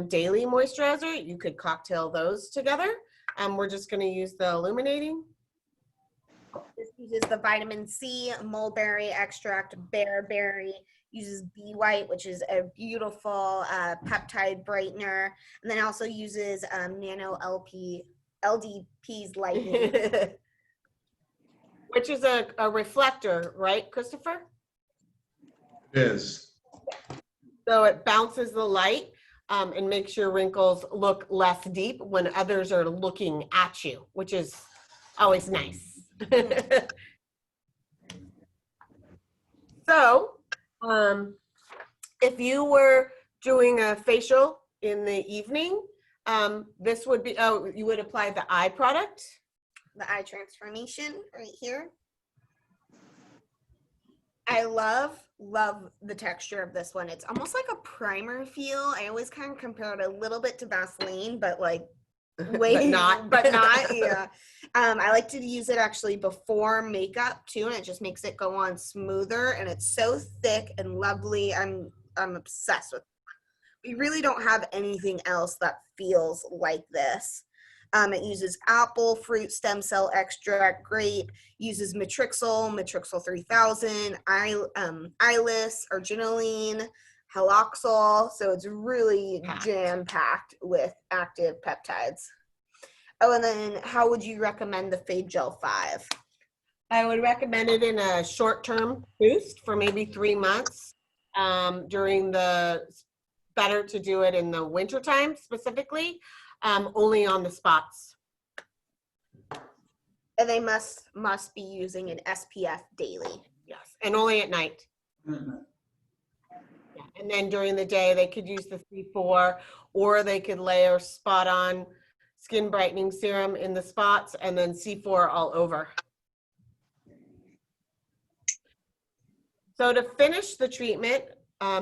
daily moisturizer, you could cocktail those together. We're just going to use the illuminating. This uses the vitamin C, mulberry extract, bearberry, uses bee white, which is a beautiful peptide brightener, and then also uses nano LDP's lightning. Which is a reflector, right, Christopher? It is. So it bounces the light and makes your wrinkles look less deep when others are looking at you, which is always nice. So, if you were doing a facial in the evening, this would be, you would apply the eye product. The eye transformation right here. I love the texture of this one. It's almost like a primer feel. I always kind of compare it a little bit to Vaseline, but like way But not. but not. Yeah. I like to use it actually before makeup too, and it just makes it go on smoother, and it's so thick and lovely. I'm obsessed with it. We really don't have anything else that feels like this. It uses apple, fruit, stem cell extract, grape, uses Matrixyl 3000, Eyeless, Arginine, Haloxol. So it's really jam-packed with active peptides. Oh, and then how would you recommend the Fade Gel 5? I would recommend it in a short-term boost for maybe 3 months. Better to do it in the wintertime specifically. Only on the spots. And they must be using an SPF daily. Yes, and only at night. Yeah. And then during the day, they could use the C4, or they could layer Spot On Skin Brightening Serum in the spots and then C4 all over. So to finish the treatment,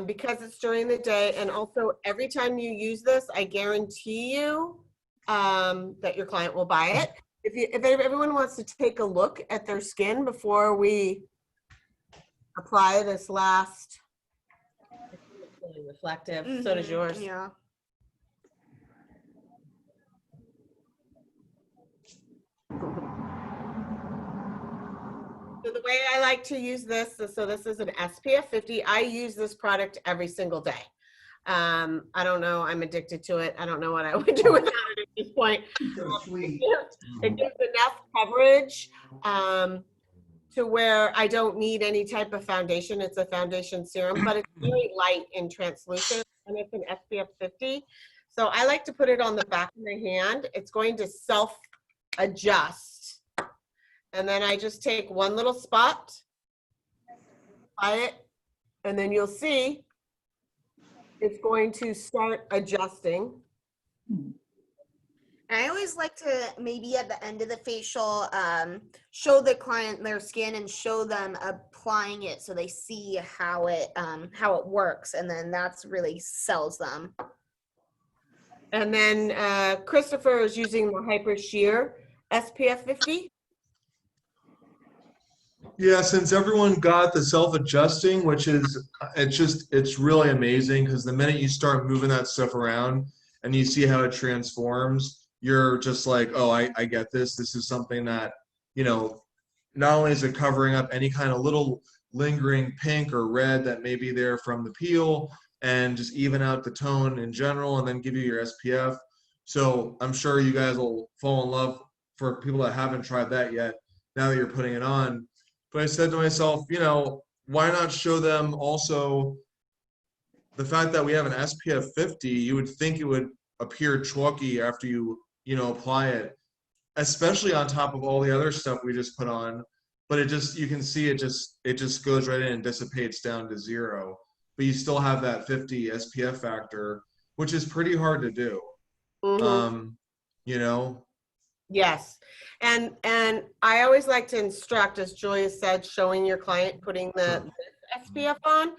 because it's during the day, and also every time you use this, I guarantee you that your client will buy it. If everyone wants to take a look at their skin before we apply this last, it's really reflective. So does yours. Yeah. So the way I like to use this, so this is an SPF 50. I use this product every single day. I don't know, I'm addicted to it. I don't know what I would do without it at this point. So sweet. It gives enough coverage to where I don't need any type of foundation. It's a foundation serum, but it's really light and translucent, and it's an SPF 50. So I like to put it on the back of my hand. It's going to self-adjust. And then I just take one little spot, apply it, and then you'll see it's going to start adjusting. I always like to maybe at the end of the facial show the client their skin and show them applying it so they see how it works, and then that's really sells them. And then Christopher is using the Hyper Sheer SPF 50. Yeah, since everyone got the self-adjusting, which is, it's really amazing, because the minute you start moving that stuff around and you see how it transforms, you're just like, oh, I get this. This is something that, not only is it covering up any kind of little lingering pink or red that may be there from the peel, and just even out the tone in general, and then give you your SPF. So I'm sure you guys will fall in love, for people that haven't tried that yet, now that you're putting it on. But I said to myself, why not show them also the fact that we have an SPF 50? You would think it would appear chalky after you, apply it, especially on top of all the other stuff we just put on. But you can see it just goes right in and dissipates down to 0. But you still have that 50 SPF factor, which is pretty hard to do. Yes. And I always like to instruct, as Julia said, showing your client putting the SPF on,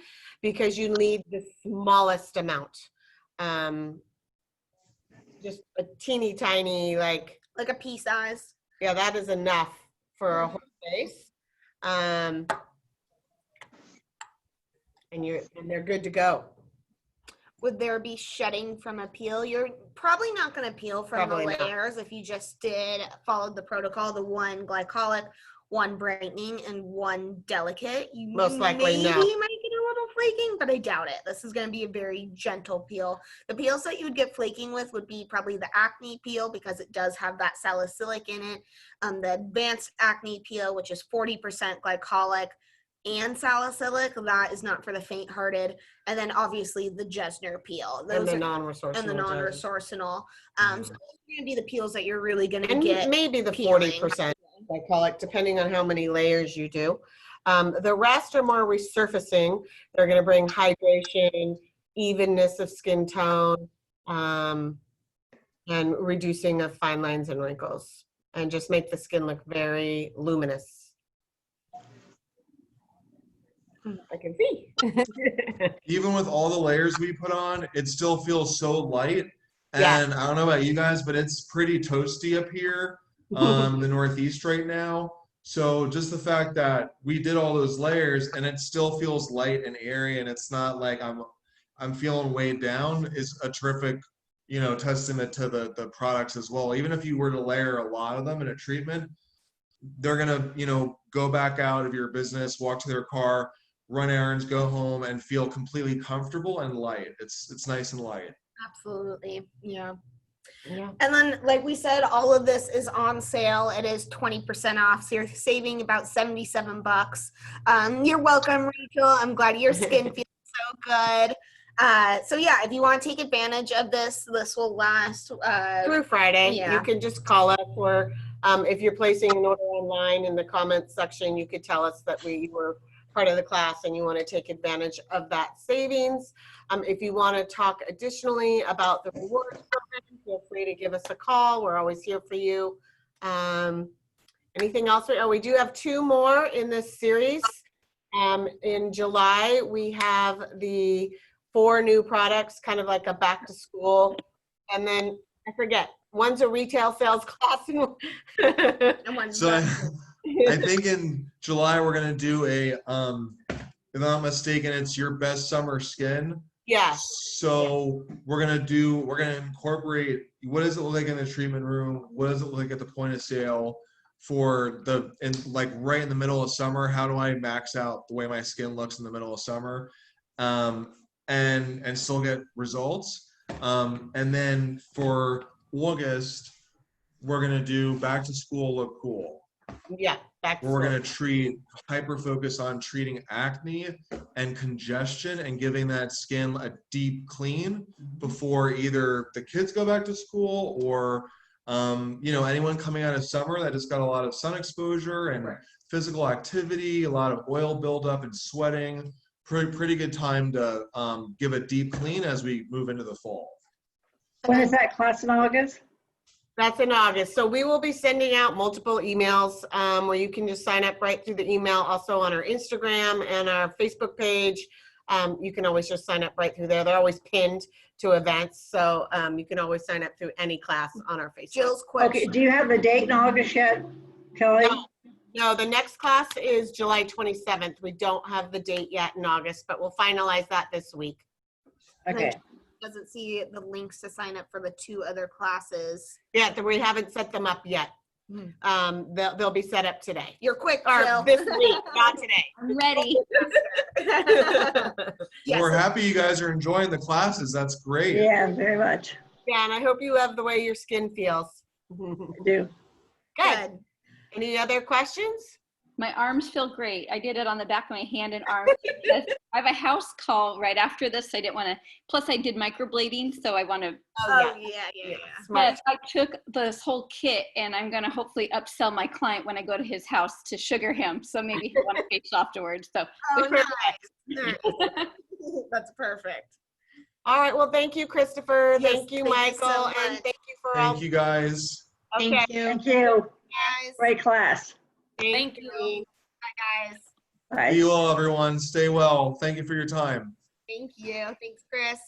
because you need the smallest amount. Just a teeny tiny, like a pea size. Yeah, that is enough for a whole face. And they're good to go. Would there be shedding from a peel? You're probably not going to peel from Probably the not. layers if you just followed the protocol, the one glycolic, one brightening, and one delicate. You Most likely maybe no. might get a little flaking, but I doubt it. This is going to be a very gentle peel. The peels that you would get flaking with would be probably the acne peel, because it does have that salicylic in it. The advanced acne peel, which is 40% glycolic and salicylic, that is not for the faint-hearted. And then obviously the Jesner peel. And the non-resorcinol. And the non-resorcinol. So those are going to be the peels that you're really going to And get. maybe the peeling. 40%, I call it, depending on how many layers you do. The rest are more resurfacing. They're going to bring hydration, evenness of skin tone, and reducing of fine lines and wrinkles, and just make the skin look very luminous. I can see. Even with all the layers we put on, it still feels so light. Yeah. And I don't know about you guys, but it's pretty toasty up here, the Northeast right now. So just the fact that we did all those layers and it still feels light and airy, and it's not like I'm feeling weighed down, is a terrific, testament to the products as well. Even if you were to layer a lot of them in a treatment, they're gonna, go back out of your business, walk to their car, run errands, go home, and feel completely comfortable and light. It's nice and light. Absolutely. Yeah. Yeah. And then, like we said, all of this is on sale. It is 20% off. So you're saving about $77. You're welcome, Rachel. I'm glad your skin feels so good. So yeah, if you want to take advantage of this will last Through Friday. Yeah. You can just call us, or if you're placing an order online, in the comments section, you could tell us that we were part of the class and you want to take advantage of that savings. If you want to talk additionally about the rewards program, feel free to give us a call. We're always here for you. Anything else? Oh, we do have 2 more in this series. In July, we have the 4 new products, kind of like a back to school. And then I forget, one's a retail sales class. and one's So I think in July we're gonna do a, if I'm not mistaken, it's your best summer skin. Yeah. So we're gonna incorporate, what does it look like in the treatment room? What does it look like at the point of sale for right in the middle of summer? How do I max out the way my skin looks in the middle of summer, and still get results? And then for August, we're gonna do back to school look cool. Yeah, We're going to hyper focus on treating acne and congestion and giving that skin a deep clean before either the kids go back to school or, anyone coming out of summer that just got a lot of sun exposure and physical activity, a lot of oil buildup and sweating. Pretty good time to give a deep clean as we move into the fall. When is that class in August? That's in August. So we will be sending out multiple emails where you can just sign up right through the email. Also on our Instagram and our Facebook page. You can always just sign up right through there. They're always pinned to events. So you can always sign up through any class on our Facebook. Jill's question. Okay, do you have the date in August yet, Kelly? No, the next class is July 27th. We don't have the date yet in August, but we'll finalize that this week. Okay. Doesn't see the links to sign up for the 2 other classes. Yeah, we haven't set them up yet. They'll be set up today. You're quick, Or Jill. this week, not today. I'm ready. Yes. We're happy you guys are enjoying the classes. That's great. Yeah, very much. Yeah, and I hope you love the way your skin feels. I do. Good. Any other questions? My arms feel great. I did it on the back of my hand and arm. I have a house call right after this. I didn't want to, plus I did microblading, so I want to. Oh, yeah. Smart. But I took this whole kit and I'm going to hopefully upsell my client when I go to his house to sugar him. So maybe he'll want to facial afterwards. So Oh, nice. That's perfect. All right. Well, thank you, Christopher. Yes, thank you, thank you so Michael. much. And thank you for all. Thank you guys. Thank Okay. you. Thank you. Guys. Great class. Thank you. you. Bye, guys. Bye. Be well, everyone. Stay well. Thank you for your time. Thank you. Thanks, Chris.